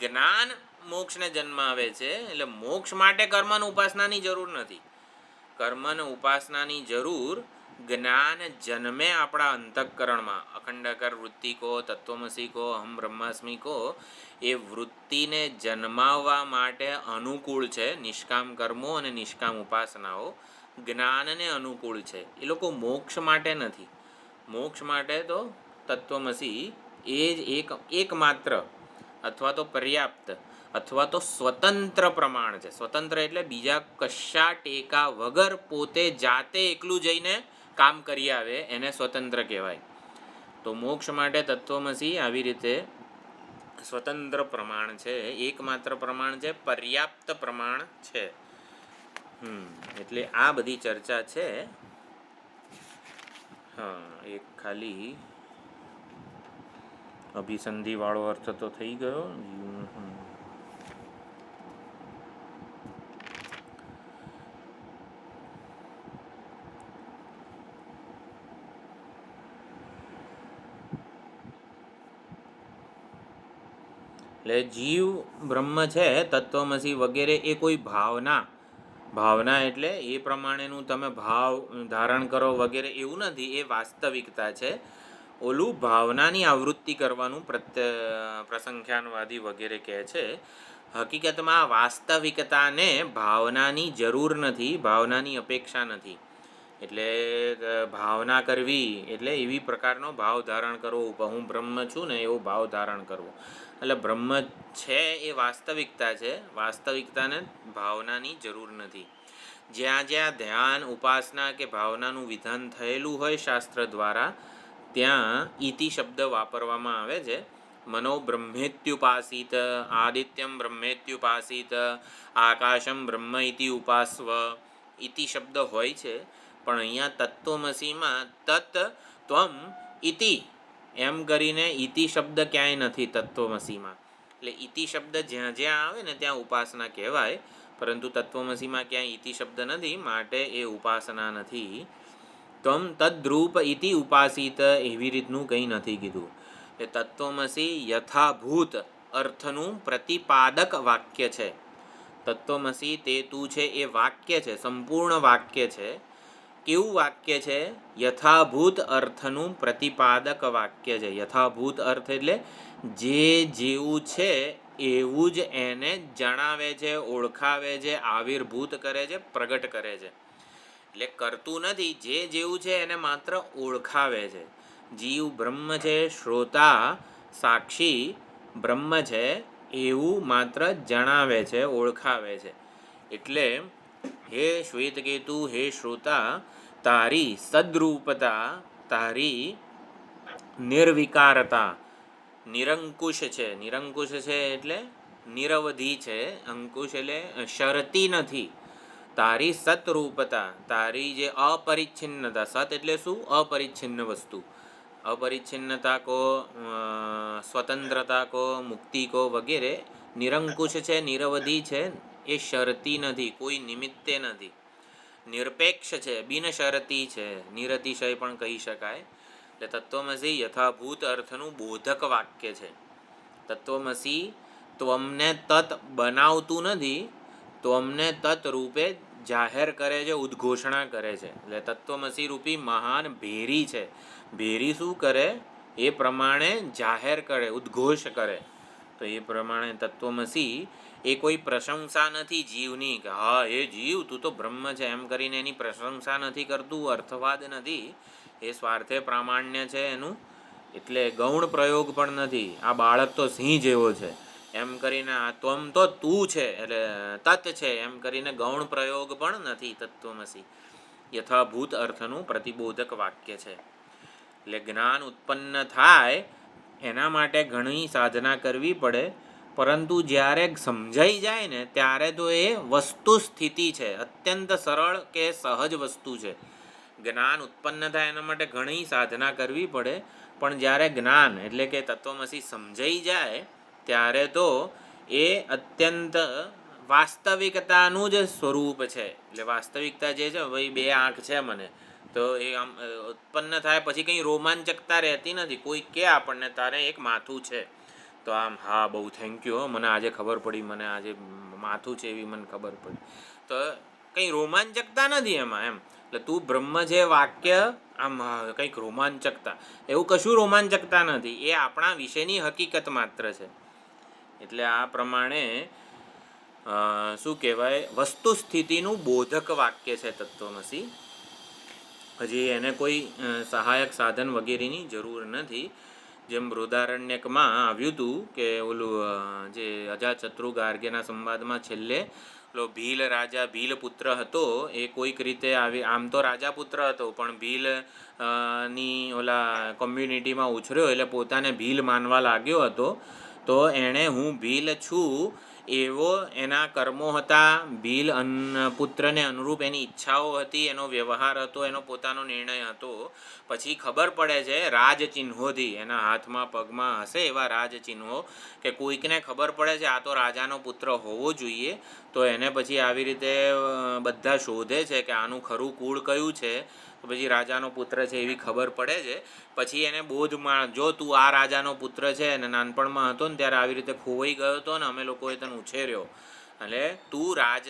જ્ઞાન મોક્ષને જન્માવે છે. એટલે મોક્ષ માટે કર્મનો ઉપાસનાની જરૂર નથી. કર્મનો ઉપાસનાની જરૂર જ્ઞાન જન્મે આપણા અંતઃકરણમાં. અખંડાકાર વૃત્તિ કહો, તત્વમસી કહો, અહમ બ્રહ્માસ્મિ કહો, એ વૃત્તિને જન્માવવા માટે અનુકૂળ છે. નિષ્કામ કર્મો અને નિષ્કામ ઉપાસનાઓ જ્ઞાનને અનુકૂળ છે. એ લોકો મોક્ષ માટે નથી. મોક્ષ માટે તો તત્વમસી એ જ એકમાત્ર અથવા તો પર્યાપ્ત અથવા તો સ્વતંત્ર પ્રમાણ છે. સ્વતંત્ર એટલે બીજા કશા ટેકા વગર પોતે જાતે એકલું જઈને કામ કરી આવે એને સ્વતંત્ર કહેવાય. તો મોક્ષ માટે તત્વમસી આવી રીતે સ્વતંત્ર પ્રમાણ છે, એકમાત્ર પ્રમાણ છે, પર્યાપ્ત પ્રમાણ છે. એટલે આ બધી ચર્ચા છે. હા, એક ખાલી અભિસંધિ વાળો અર્થ તો થઈ ગયો. એટલે જીવ બ્રહ્મ છે, તત્વમસી વગેરે એ કોઈ ભાવના એટલે એ પ્રમાણેનું તમે ભાવ ધારણ કરો વગેરે એવું નથી. એ વાસ્તવિકતા છે. ઓલું ભાવનાની આવૃત્તિ કરવાનું પ્રસંખ્યાનવાદી વગેરે કહે છે. હકીકતમાં વાસ્તવિકતાને ભાવનાની જરૂર નથી, ભાવનાની અપેક્ષા નથી. એટલે ભાવના કરવી એટલે એવી પ્રકારનો ભાવ ધારણ કરવો, હું બ્રહ્મ છું ને એવો ભાવ ધારણ કરવો. એટલે બ્રહ્મ છે એ વાસ્તવિકતા છે, વાસ્તવિકતાને ભાવનાની જરૂર નથી. જ્યાં જ્યાં ધ્યાન, ઉપાસના કે ભાવનાનું વિધાન થયેલું હોય શાસ્ત્ર દ્વારા, ત્યાં ઇતિ શબ્દ વાપરવામાં આવે છે. મનો બ્રહ્મેત્યુપાસિત, આદિત્યમ બ્રહ્મેત્યુપાસિત, આકાશમ બ્રહ્મ ઇતિ ઉપાસ્વ, ઇતિ શબ્દ હોય છે. પણ અહીંયા તત્વમસીમાં તત ત્વમ ઇતિ એમ કરીને ઇતિ શબ્દ ક્યાંય નથી તત્વમસીમાં. એટલે ઇતિ શબ્દ જ્યાં જ્યાં આવે ને ત્યાં ઉપાસના કહેવાય, પરંતુ તત્વમસીમાં ક્યાંય ઇતિ શબ્દ નથી, માટે એ ઉપાસના નથી. ત્વમ તદ્રૂપ ઇતિ ઉપાસિત એવી રીતનું કંઈ નથી કીધું. એ તત્વમસી યથાભૂત અર્થનું પ્રતિપાદક વાક્ય છે. તત્વમસી તે તું છે એ વાક્ય છે, સંપૂર્ણ વાક્ય છે. કેવું વાક્ય છે? યથાભૂત અર્થનું પ્રતિપાદક વાક્ય છે. યથાભૂત અર્થ એટલે જે જેવું છે એવું જ એને જણાવે છે, ઓળખાવે છે, આવિર્ભૂત કરે છે, પ્રગટ કરે છે. એટલે કરતું નથી, જે જેવું છે એને માત્ર ઓળખાવે છે. જીવ બ્રહ્મ છે, શ્રોતા સાક્ષી બ્રહ્મ છે એવું માત્ર જણાવે છે, ઓળખાવે છે. એટલે હે શ્વેતકેતુ, હે શ્રોતા, તારી સદ્રૂપતા, તારી નિર્વિકારતા નિરંકુશ છે. નિરંકુશ છે એટલે નિરવધિ છે. અંકુશ એટલે શરતી નથી. તારી સતરૂપતા, તારી જે અપરિચ્છિન્નતા, સત એટલે શું? અપરિચ્છિન્ન વસ્તુ. અપરિચ્છિન્નતા કો, સ્વતંત્રતા કો, મુક્તિ કો વગેરે નિરંકુશ છે, નિરવધિ છે. એ શરતી નથી, કોઈ નિમિત્તે નથી. નિરપેક્ષ છે, બિનશરતી છે, નિરતિશય પણ કહી શકાય. એટલે તત્વમસી યથાભૂત અર્થનું બોધક વાક્ય છે. તત્વમસી ત્વમને તત બનાવતું નથી, ત્વમને તત રૂપે જાહેર કરે છે, ઉદ્ઘોષણા કરે છે. એટલે તત્વમસી રૂપી મહાન ભેરી છે. ભેરી શું કરે? એ પ્રમાણે જાહેર કરે, ઉદ્ઘોષ કરે. તો એ પ્રમાણે તત્વમસી એ કોઈ પ્રશંસા નથી જીવની કે હા એ જીવ તું તો બ્રહ્મ છે એમ કરીને એની પ્રશંસા નથી કરતું, અર્થવાદ નથી. એ સ્વાર્થે પ્રામાણ્ય છે એનું. એટલે ગૌણ પ્રયોગ પણ નથી. આ બાળક તો સિંહ જેવો છે એમ કરીને, આ ત્વમ તો તું છે એટલે તત છે એમ કરીને ગૌણ પ્રયોગ પણ નથી. તત્વમસી યથાભૂત અર્થનું પ્રતિબોધક વાક્ય છે. એટલે જ્ઞાન ઉત્પન્ન થાય એના માટે ઘણી સાધના કરવી પડે, પરંતુ જ્યારે સમજાઈ જાય ને ત્યારે તો એ વસ્તુ સ્થિતિ છે, અત્યંત સરળ કે સહજ વસ્તુ છે. જ્ઞાન ઉત્પન્ન થાય એના માટે ઘણી સાધના કરવી પડે, પણ જ્યારે જ્ઞાન એટલે કે તત્વમસી સમજાઈ જાય ત્યારે તો એ અત્યંત વાસ્તવિકતાનું જ સ્વરૂપ છે. એટલે વાસ્તવિકતા જે છે, ભાઈ બે આંખ છે મને, તો એ આમ ઉત્પન્ન થાય પછી કંઈ રોમાંચકતા રહેતી નથી. કોઈ કે આપણને તારે એક માથું છે, તો આમ હા બહુ થેન્ક યુ, મને આજે ખબર પડી, મને આજે માથું છે એવી મને ખબર પડી. તો કંઈ રોમાંચકતા નથી એમાં એમ. એટલે તું બ્રહ્મ છે વાક્ય આમ કંઈક રોમાંચકતા, એવું કશું રોમાંચકતા નથી. એ આપણા વિશેની હકીકત માત્ર છે. એટલે આ પ્રમાણે શું કહેવાય, વસ્તુ સ્થિતિનું બોધક વાક્ય છે તત્વમસી. હજી એને કોઈ સહાયક સાધન વગેરેની જરૂર નથી. જેમ બૃહદારણ્યકમાં આવ્યું હતું કે ઓલું જે અજાતશત્રુ ગાર્ગ્યના સંવાદમાં છેલ્લે પેલો ભીલ રાજા ભીલ પુત્ર હતો એ કોઈક રીતે આવી, આમ તો રાજા પુત્ર હતો પણ ભીલ ની ઓલા કોમ્યુનિટીમાં ઉછર્યો એટલે પોતાને ભીલ માનવા લાગ્યો હતો. તો એણે હું ભીલ છું એવો એના કર્મો હતા, ભીલ પુત્રને અનુરૂપ એની ઈચ્છાઓ હતી, એનો વ્યવહાર હતો, એનો પોતાનો નિર્ણય હતો. પછી ખબર પડે છે રાજચિહ્નોથી, એના હાથમાં પગમાં હશે એવા રાજચિહ્નો કે કોઈકને ખબર પડે છે આ તો રાજાનો પુત્ર હોવો જોઈએ. તો એને પછી આવી રીતે બધા શોધે છે કે આનું ખરું કુળ કયું છે. તો પછી રાજાનો પુત્ર છે એવી ખબર પડે છે. પછી એને બોધમાં, જો તું આ રાજાનો પુત્ર છે અને નાનપણમાં હતો ને ત્યારે આવી રીતે ખોવાઈ ગયો હતો ને અમે લોકોએ તને ઉછેર્યો, એટલે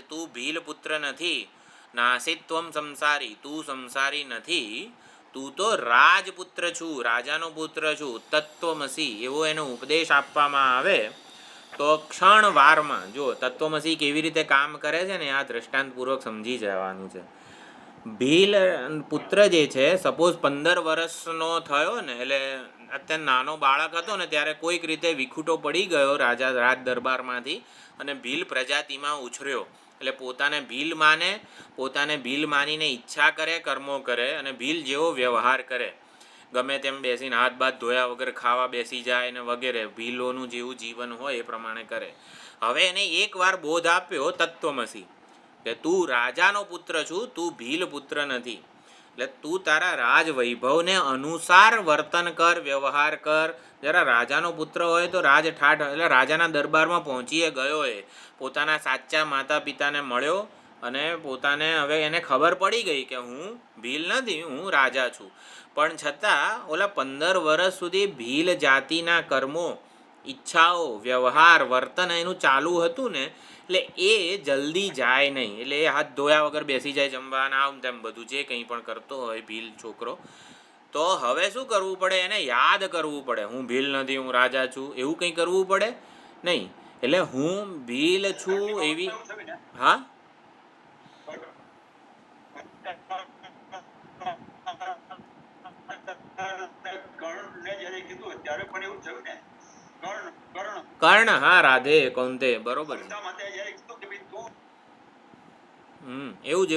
તું ભીલ પુત્ર નથી, નાસિત્વમ સંસારી, તું સંસારી નથી, તું તો રાજપુત્ર છું, રાજાનો પુત્ર છું, તત્વમસી એવો એનો ઉપદેશ આપવામાં આવે. તો ક્ષણવારમાં જો તત્વમસી કેવી રીતે કામ કરે છે ને આ દ્રષ્ટાંતપૂર્વક સમજી જવાનું છે. ભીલ પુત્ર જે છે સપોઝ 15 વર્ષનો થયો ને, એટલે અત્યારે નાનો બાળક હતો ને ત્યારે કોઈક રીતે વિખૂટો પડી ગયો રાજ દરબારમાંથી અને ભીલ પ્રજાતિમાં ઉછર્યો. એટલે પોતાને ભીલ માનીને ઈચ્છા કરે, કર્મો કરે અને ભીલ જેવો વ્યવહાર કરે, ગમે તેમ બેસીને હાથ બાથ ધોયા વગર ખાવા બેસી જાય ને વગેરે, ભીલોનું જેવું જીવન હોય એ પ્રમાણે કરે. હવે એને એકવાર બોધ આપ્યો તત્વમસી કે તું રાજાનો પુત્ર છું, તું ભીલ પુત્ર નથી, એટલે તું તારા રાજ વૈભવને અનુસાર વર્તન કર, વ્યવહાર કર. જરા રાજાનો પુત્ર હોય તો રાજ ઠાઠ, એટલે રાજાના દરબારમાં પહોંચીએ ગયો, એ પોતાના સાચા માતા પિતાને મળ્યો અને પોતાને હવે એને ખબર પડી ગઈ કે હું ભીલ નથી, હું રાજા છું. પણ છતાં ઓલા 15 વર્ષ સુધી ભીલ જાતિના કર્મો, ઈચ્છાઓ, વ્યવહાર, વર્તન એનું ચાલુ હતું ને, એટલે એ જલ્દી જાય નહીં. એટલે એ હાથ ધોયા વગર બેસી જાય જમવાના, આમ તેમ બધું જે કંઈ પણ કરતો હોય ભીલ છોકરો. તો હવે શું કરવું પડે, એને યાદ કરવું પડે હું ભીલ નથી, હું રાજા છું, એવું કંઈ કરવું પડે નહીં. એટલે હું ભીલ છું એવી, હા કર્ણ, હા રાધે કૌંતે, બરોબર છે. એવું જ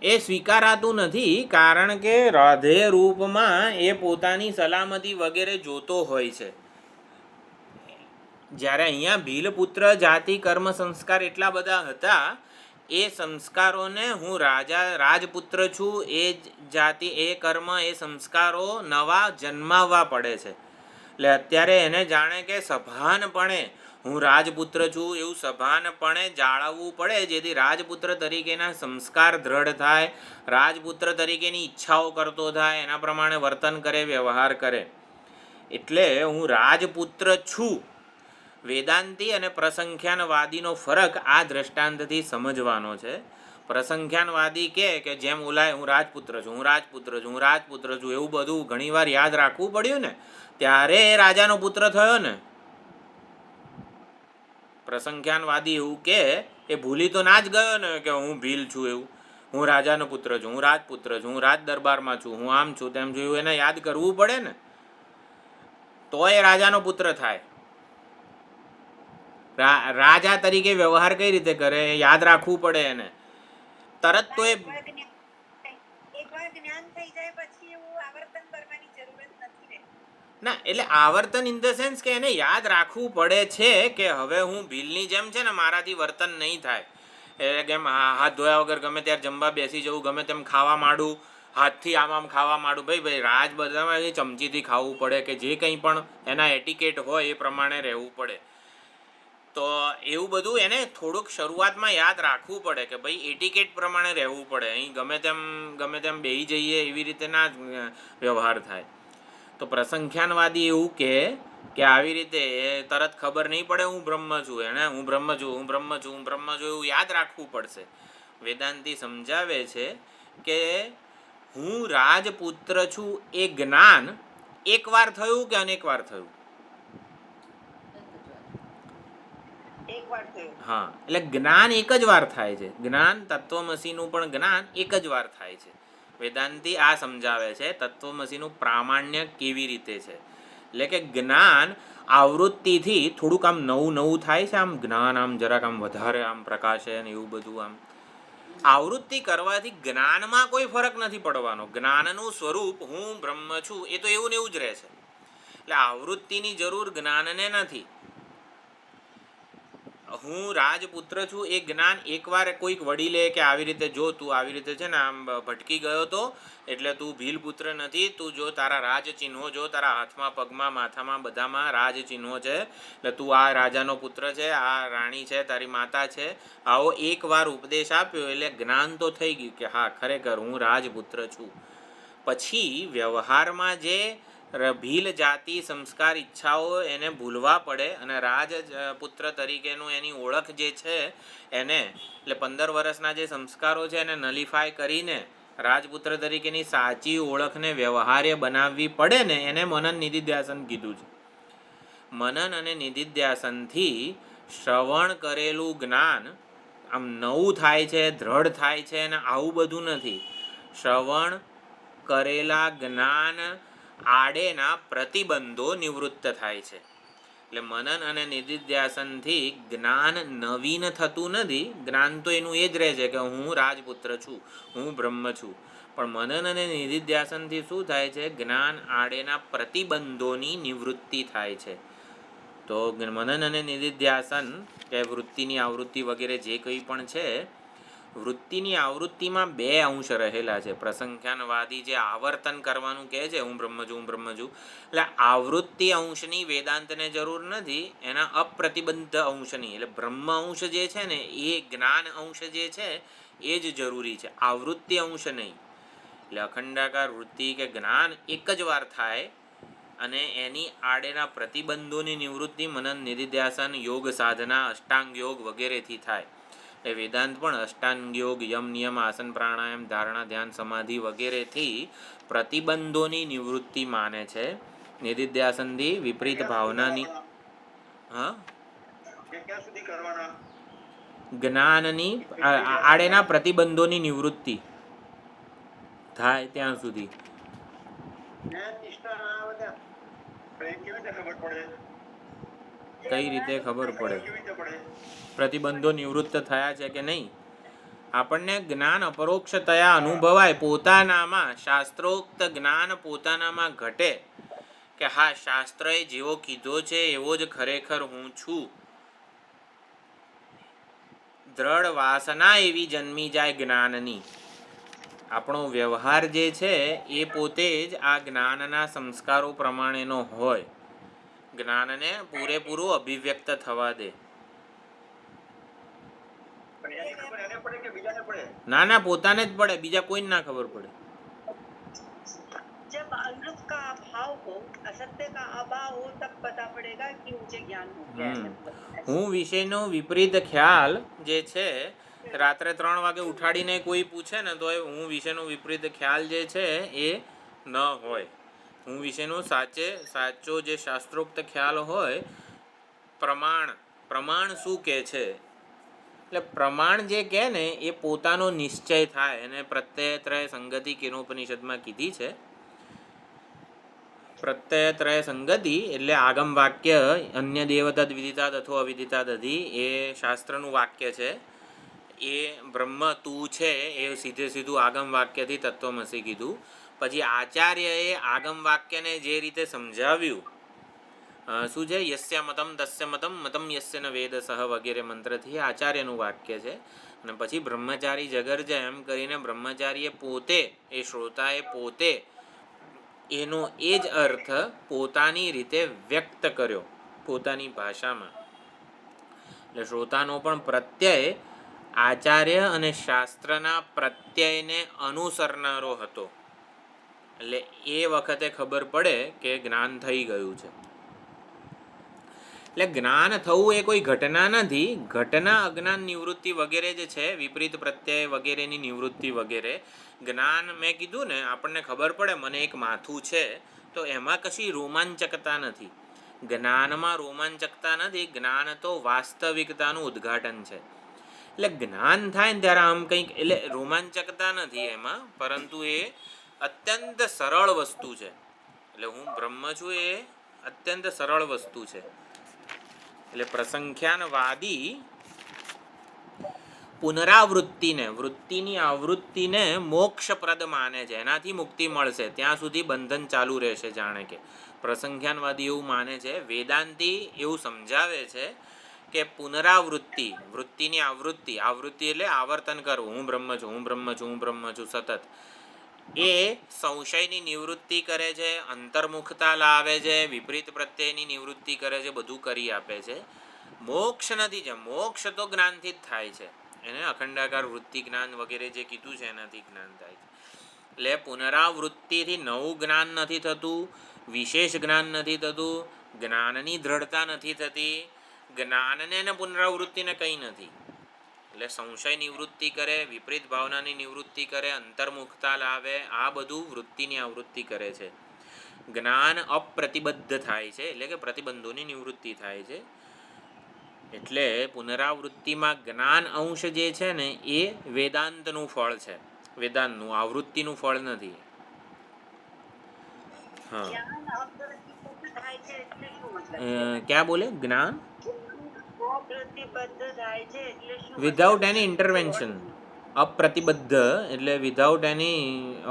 એ સ્વીકારાતું નથી, કારણ કે રાધે રૂપમાં એ પોતાની સલામતી વગેરે જોતો હોય છે. જ્યારે અહીંયા ભીલપુત્ર જાતિ કર્મ સંસ્કાર એટલા બધા હતા, એ સંસ્કારોને હું રાજપુત્ર છું, એ જાતિ, એ કર્મ, એ સંસ્કારો નવા જન્માવવા પડે છે. એટલે અત્યારે એને જાણે કે સભાનપણે હું રાજપુત્ર છું એવું સભાનપણે જાળવવું પડે, જેથી રાજપુત્ર તરીકેના સંસ્કાર દ્રઢ થાય, રાજપુત્ર તરીકેની ઈચ્છાઓ કરતો થાય, એના પ્રમાણે વર્તન કરે, વ્યવહાર કરે. એટલે હું રાજપુત્ર છું. વેદાંતી અને પ્રસંખ્યાનવાદીનો ફરક આ દ્રષ્ટાંતથી સમજવાનો છે. પ્રસંખ્યાનવાદી કે જેમ ઓલાય હું રાજપુત્ર છું, હું રાજપુત્ર છું, હું રાજપુત્ર છું, એવું બધું ઘણીવાર યાદ રાખવું પડ્યું ને, ત્યારે એ રાજાનો પુત્ર થયો ને. પ્રસંખ્યાનવાદી એવું કે એ ભૂલી તો ના જ ગયો ને કે હું ભીલ છું, એવું હું રાજાનો પુત્ર છું, હું રાજપુત્ર છું, હું રાજ દરબારમાં છું, હું આમ છું, તેમ છું, એવું એને યાદ કરવું પડે ને, તો એ રાજાનો પુત્ર થાય. રાજા તરીકે વ્યવહાર કઈ રીતે કરે યાદ રાખવું પડે એને. તરત તો એ ના, એટલે આવર્તન ઇન ધ સેન્સ કે એને યાદ રાખવું પડે છે કે હવે હું ભીલની જેમ છે ને મારાથી વર્તન નહીં થાય. એટલે કેમ હાથ ધોયા વગર ગમે ત્યારે જમવા બેસી જવું, ગમે તેમ ખાવા માંડું, હાથથી આમ ખાવા માંડું. ભાઈ રાજ બધામાં ચમચીથી ખાવું પડે કે જે કંઈ પણ એના એટિકેટ હોય એ પ્રમાણે રહેવું પડે. તો એવું બધું એને થોડુંક શરૂઆતમાં યાદ રાખવું પડે કે ભાઈ એટિકેટ પ્રમાણે રહેવું પડે, અહીં ગમે તેમ બેસી જઈએ એવી રીતે ના વ્યવહાર થાય. તો પ્રસંખ્યાનવાદી એવું કે આવી રીતે તરત ખબર નહીં પડે હું બ્રહ્મ છું, એને હું બ્રહ્મ છું, હું બ્રહ્મ છું, હું બ્રહ્મ છું એવું યાદ રાખવું પડશે. વેદાંતી સમજાવે છે કે હું રાજપુત્ર છું એ જ્ઞાન એકવાર થયું કે અનેકવાર થયું? હા, એટલે જ્ઞાન એક જ વાર થાય છે. જ્ઞાન તત્વમસીનું પણ જ્ઞાન એક જ વાર થાય છે. વેદાંતી આ સમજાવે છે તત્વમસીનું પ્રામાણ્ય કેવી રીતે છે. એટલે કે જ્ઞાન આવૃત્તિથી થોડુંક આમ નવું નવું થાય છે, આમ જ્ઞાન આમ જરાક આમ વધારે આમ પ્રકાશે ને એવું બધું. આમ આવૃત્તિ કરવાથી જ્ઞાનમાં કોઈ ફરક નથી પડવાનો. જ્ઞાનનું સ્વરૂપ હું બ્રહ્મ છું એ તો એવું ને એવું જ રહે છે. એટલે આવૃત્તિની જરૂર જ્ઞાનને નથી. હું રાજપુત્ર છું એ જ્ઞાન એકવાર કોઈક વડીલે કે આવી રીતે જો તું આવી રીતે છે ને આમ ભટકી ગયો તો એટલે તું ભીલપુત્ર નથી, તું જો તારા રાજ ચિહ્નો જો તારા હાથમાં પગમાં માથામાં બધામાં રાજ ચિહ્નો છે એટલે તું આ રાજાનો પુત્ર છે, આ રાણી છે, તારી માતા છે, આવો એકવાર ઉપદેશ આપ્યો એટલે જ્ઞાન તો થઈ ગયું કે હા ખરેખર હું રાજપુત્ર છું. પછી વ્યવહારમાં જે ભીલ જાતિ સંસ્કાર ઈચ્છાઓ એને ભૂલવા પડે અને રાજપુત્ર તરીકેનું એની ઓળખ જે છે એને એટલે 15 વર્ષના જે સંસ્કારો છે એને નલિફાય કરીને રાજપુત્ર તરીકેની સાચી ઓળખને વ્યવહાર્ય બનાવવી પડે ને એને મનન નિધિધ્યાસન કીધું છે. મનન અને નિધિધ્યાસનથી શ્રવણ કરેલું જ્ઞાન આમ નવું થાય છે, દ્રઢ થાય છે અને આવું બધું નથી. શ્રવણ કરેલા જ્ઞાન આડેના પ્રતિબંધો નિવૃત્ત થાય છે. એટલે મનન અને નિધિધ્યાસનથી જ્ઞાન નવીન થતું નથી. જ્ઞાન તો એનું એ જ રહે છે કે હું રાજપુત્ર છું, હું બ્રહ્મ છું. પણ મનન અને નિધિધ્યાસનથી શું થાય છે? જ્ઞાન આડેના પ્રતિબંધોની નિવૃત્તિ થાય છે. તો મનન અને નિધિધ્યાસન કે વૃત્તિની આવૃત્તિ વગેરે જે કંઈ પણ છે, વૃત્તિની આવૃત્તિમાં 2 અંશ રહેલા છે. પ્રસંખ્યાનવાદી જે આવર્તન કરવાનું કહે છે હું બ્રહ્મ છું, હું બ્રહ્મ છું, એટલે આવૃત્તિ અંશની વેદાંતને જરૂર નથી, એના અપ્રતિબંધ અંશની એટલે બ્રહ્મ અંશ જે છે ને એ જ્ઞાન અંશ જે છે એ જ જરૂરી છે, આવૃત્તિ અંશ નહીં. એટલે અખંડાકાર વૃત્તિ કે જ્ઞાન એક જ વાર થાય અને એની આડેના પ્રતિબંધોની નિવૃત્તિ મનન નિધિધ્યાસન યોગ સાધના અષ્ટાંગ યોગ વગેરેથી થાય. એ વેદાંત પણ અષ્ટાંગ યોગ, યમ નિયમ, આસન પ્રાણાયામ, ધારણા, ધ્યાન, સમાધિ વગેરેથી પ્રતિબંધોની નિવૃત્તિ માને છે. નિધિધ્યાસનથી વિપરીત ભાવનાની ક્યાં સુધી કરવાના? જ્ઞાનની આડેના પ્રતિબંધોની નિવૃત્તિ થાય ત્યાં સુધી. કેવી રીતે ખબર પડે? કઈ રીતે ખબર પડે? કેવી રીતે પડે? પ્રતિબંધો નિવૃત્ત થયા છે કે નહીં? આપણને જ્ઞાન અપરોક્ષતયા અનુભવાય. પોતાનામાં શાસ્ત્રોક્ત જ્ઞાન પોતાનામાં ઘટે કે હા શાસ્ત્રએ જેવો કીધો છે એવો જ ખરેખર હું છું. દ્રઢ વાસના એવી જન્મી જાય જ્ઞાનની. આપણો વ્યવહાર જે છે એ પોતે જ આ જ્ઞાનના સંસ્કારો પ્રમાણેનો હોય. જ્ઞાનને પૂરેપૂરું અભિવ્યક્ત થવા દે. ના ના, પોતાને જ પડે, બીજા કોઈને ના ખબર પડે. जब अमृत का अभाव हो, असत्य का अभाव हो, तब पता पड़ेगा कि मुझे ज्ञान हो गया है. હું વિષયનો વિપરીત ખ્યાલ જે છે, રાત્રે 3 વાગે ઉઠાડીને કોઈ પૂછે ને તો હું વિષયનો વિપરીત ખ્યાલ જે છે એ ન હોય. હું વિષયનો સાચો જે શાસ્ત્રોક્ત ખ્યાલ હોય, પ્રમાણ શું કહે છે, એટલે પ્રમાણ જે કહે ને એ પોતાનો નિશ્ચય થાય. એને પ્રત્યયત્રય સંગતિ કેનોપનિષદમાં કીધી છે. પ્રત્યયત્રય સંગતિ એટલે આગમ વાક્ય અન્ય દેવતદ વિદિતાદ અથવા અવિદિતાદ અધિ એ શાસ્ત્રનું વાક્ય છે. એ બ્રહ્મ તું છે એ સીધું આગમ વાક્યથી તત્વમસી કીધું. પછી આચાર્યએ આગમ વાક્યને જે રીતે સમજાવ્યું, શું છે, યસ્ય મતમ તસ્ય મતમ મતમ યસ્ય ન વેદ સહ વગેરે મંત્રથી આચાર્યનું વાક્ય છે. અને પછી બ્રહ્મચારી જગર્જ એમ કરીને બ્રહ્મચારીએ પોતે, એ શ્રોતાએ પોતે એનો એ જ અર્થ પોતાની રીતે વ્યક્ત કર્યો પોતાની ભાષામાં. એટલે શ્રોતાનો પણ પ્રત્યય આચાર્ય અને શાસ્ત્રના પ્રત્યયને અનુસરનારો હતો. એટલે એ વખતે ખબર પડે કે જ્ઞાન થઈ ગયું છે. એટલે જ્ઞાન થવું એ કોઈ ઘટના નથી. ઘટના અજ્ઞાન નિવૃત્તિ વગેરે જે છે, વિપરીત પ્રત્યય વગેરેની નિવૃત્તિ વગેરે. જ્ઞાન મેં કીધું ને, આપણને ખબર પડે મને એક માથું છે તો એમાં કશી રોમાંચકતા નથી. જ્ઞાનમાં રોમાંચકતા નથી. જ્ઞાન તો વાસ્તવિકતાનું ઉદ્ઘાટન છે. એટલે જ્ઞાન થાય ને ત્યારે આમ કંઈક, એટલે રોમાંચકતા નથી એમાં, પરંતુ એ અત્યંત સરળ વસ્તુ છે. એટલે હું બ્રહ્મ છું એ અત્યંત સરળ વસ્તુ છે. એટલે પ્રસંખ્યાનવાદી પુનરાવૃત્તિને, વૃત્તિની આવૃત્તિને મોક્ષપ્રદ માને છે, એનાથી મુક્તિ મળશે, ત્યાં સુધી બંધન ચાલુ રહેશે. જાણે કે પ્રસંખ્યાનવાદી એવું માને છે. વેદાંતી એવું સમજાવે છે કે પુનરાવૃત્તિ, વૃત્તિની આવૃત્તિ, આવૃત્તિ એટલે આવર્તન કરવું, હું બ્રહ્મ છું, હું બ્રહ્મ છું, હું બ્રહ્મ છું સતત, એ સંશયની નિવૃત્તિ કરે છે, અંતર્મુખતા લાવે છે, વિપરીત પ્રત્યયની નિવૃત્તિ કરે છે, બધું કરી આપે છે. મોક્ષ નથી છે. મોક્ષ તો જ્ઞાનથી જ થાય છે. એને અખંડાકાર વૃત્તિ જ્ઞાન વગેરે જે કીધું છે એનાથી જ્ઞાન થાય છે. એટલે પુનરાવૃત્તિથી નવું જ્ઞાન નથી થતું, વિશેષ જ્ઞાન નથી થતું, જ્ઞાનની દ્રઢતા નથી થતી, જ્ઞાનને અને પુનરાવૃત્તિને કંઈ નથી. એટલે સંશય નિવૃત્તિ કરે, વિપરીત ભાવનાની નિવૃત્તિ કરે, અંતર્મુખતા લાવે, આ બધું વૃત્તિની આવૃત્તિ કરે છે. જ્ઞાન અપ્રતિબદ્ધ થાય છે, એટલે કે પ્રતિબંધોની નિવૃત્તિ થાય છે. એટલે પુનરાવૃત્તિમાં જ્ઞાન અંશ જે છે ને એ વેદાંતનું ફળ છે, વેદાંતનું, આવૃત્તિનું ફળ નથી. હા, જ્ઞાન અપ્રતિબદ્ધ થાય છે એટલે શું મતલબ? ક્યાં બોલે? જ્ઞાન અપ્રતિબદ્ધ થાય છે એટલે શું? વિધાઉટ એની ઇન્ટરવેન્શન. અપ્રતિબદ્ધ એટલે વિધાઉટ એની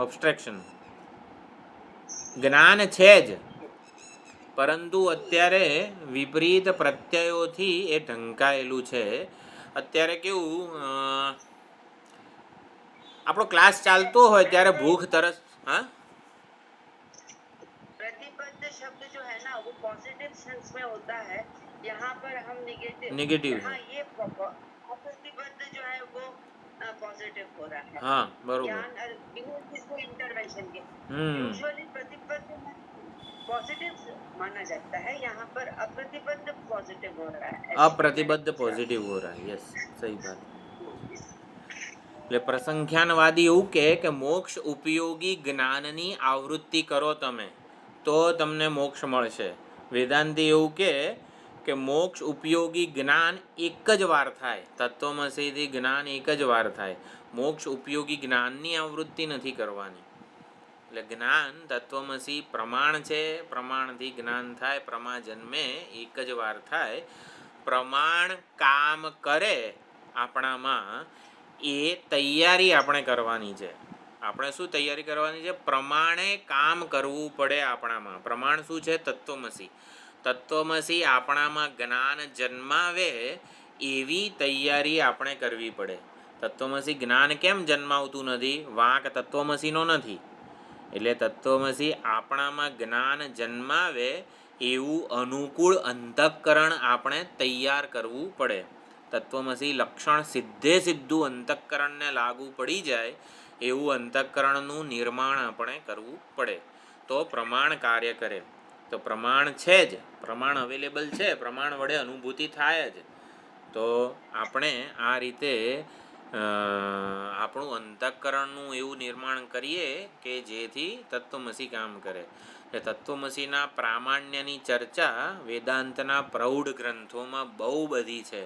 ઓબ્સ્ટ્રેક્શન. જ્ઞાન છે જ, પરંતુ અત્યારે વિપરીત પ્રત્યયોથી એ ઢંકાયેલું છે. અત્યારે કેવું, આપણો ક્લાસ ચાલતો હોય ત્યારે ભૂખ તરસ, હા, प्रतिबद्ध शब्द जो है ना वो पॉजिटिव सेंस में होता है, यहाँ पर हम नेगेटिव हाँ ये अप्रतिबद्ध जो है वो पॉजिटिव हो रहा है. हाँ बरोबर. ज्ञान बिना किसी इंटरवेंशन के यूजुअली प्रतिबद्ध पॉजिटिव माना जाता है, यहाँ पर अप्रतिबद्ध पॉजिटिव हो रहा है. अप्रतिबद्ध पॉजिटिव हो रहा है. यस, सही बात. એટલે પ્રસંખ્યાનવાદી એવું કહે કે મોક્ષ ઉપયોગી જ્ઞાનની આવૃત્તિ કરો તમે તો તમને મોક્ષ મળશે. વેદાંતી એવું કહે કે મોક્ષ ઉપયોગી જ્ઞાન એક જ વાર થાય, તત્વમસીથી જ્ઞાન એક જ વાર થાય, મોક્ષ ઉપયોગી જ્ઞાનની આવૃત્તિ નથી કરવાની. એટલે જ્ઞાન તત્વમસી પ્રમાણ છે, પ્રમાણથી જ્ઞાન થાય, પ્રમા જન્મે, એક જ વાર થાય. પ્રમાણ કામ કરે આપણામાં એ તૈયારી આપણે કરવાની છે. આપણે શું તૈયારી કરવાની છે? પ્રમાણે કામ કરવું પડે આપણામાં. પ્રમાણ શું છે? તત્વમસી. તત્વમસી આપણામાં જ્ઞાન જન્માવે એવી તૈયારી આપણે કરવી પડે. તત્વમસી જ્ઞાન કેમ જન્માવતું નથી? વાંક તત્વમસીનો નથી. એટલે તત્વમસી આપણામાં જ્ઞાન જન્માવે એવું અનુકૂળ અંતઃકરણ આપણે તૈયાર કરવું પડે. તત્વમસી લક્ષણ સીધે સીધું અંતઃકરણને લાગુ પડી જાય એવું અંતઃકરણનું નિર્માણ આપણે કરવું પડે તો પ્રમાણ કાર્ય કરે. તો પ્રમાણ છે જ, પ્રમાણ અવેલેબલ છે, પ્રમાણ વડે અનુભૂતિ થાય જ. તો આપણે આ રીતે આપણું અંતઃકરણનું એવું નિર્માણ કરીએ કે જેથી તત્વમસી કામ કરે. એ તત્વમસીના પ્રામાણ્યની ચર્ચા વેદાંતના પ્રૌઢ ગ્રંથોમાં બહુ બધી છે.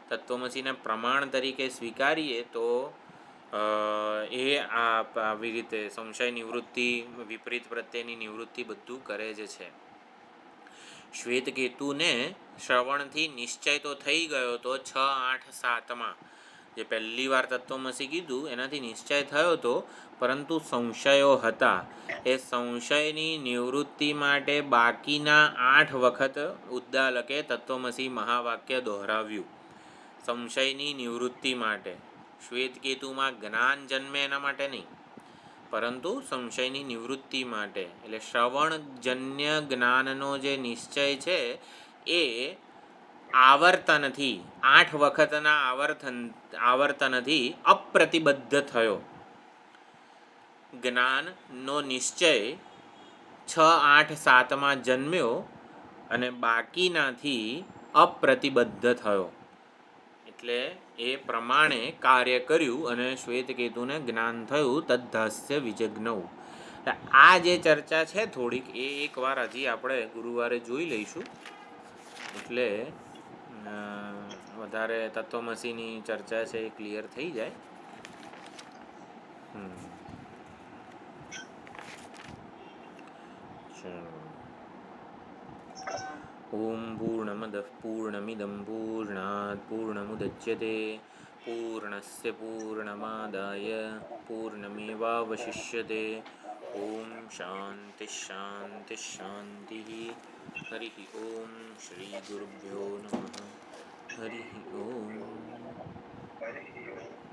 તત્વમસીને પ્રમાણ તરીકે સ્વીકારીએ તો એ આવી રીતે સંશય નિવૃત્તિ, વિપરીત પ્રત્યેની નિવૃત્તિ બધું કરે જ છે. શ્વેતકેતુને શ્રવણથી નિશ્ચય તો થઈ ગયો તો 6, 8, 7માં જે પહેલી વાર તત્વમસી કીધું એનાથી નિશ્ચય થયો હતો, પરંતુ સંશયો હતા. એ સંશયની નિવૃત્તિ માટે બાકીના 8 વખત ઉદ્દાલકે તત્વમસી મહાવાક્ય દોહરાવ્યું. સંશયની નિવૃત્તિ માટે, શ્વેતકેતુમાં જ્ઞાન જન્મે એના માટે નહીં, પરંતુ સંશયની નિવૃત્તિ માટે. એટલે શ્રવણજન્ય જ્ઞાનનો જે નિશ્ચય છે એ આવર્તનથી, 8 વખતના આવર્તનથી અપ્રતિબદ્ધ થયો. જ્ઞાનનો નિશ્ચય 6, 8, 7માં જન્મ્યો અને બાકીનાથી અપ્રતિબદ્ધ થયો. એટલે એ પ્રમાણે કાર્ય કર્યું અને શ્વેતકેતુને જ્ઞાન થયું. તદ્ધાસ્ય વિજ્ઞૌ. આ જે ચર્ચા છે થોડીક, એ એકવાર હજી આપણે ગુરુવારે જોઈ લઈશું. એટલે વધારે તત્વમસીની ચર્ચા છે એ ક્લિયર થઈ જાય. ઓમ પૂર્ણમદઃ પૂર્ણમિદં પૂર્ણાત પૂર્ણમુદચ્યતે પૂર્ણસ્ય પૂર્ણમાદાય પૂર્ણમેવાવશિષ્યતે. ઓમ શાંતિ શાંતિ શાંતિ. હરિ ઓમ શ્રી ગુરુભ્યો નમઃ. હરિ ઓમ. હરિ ઓમ.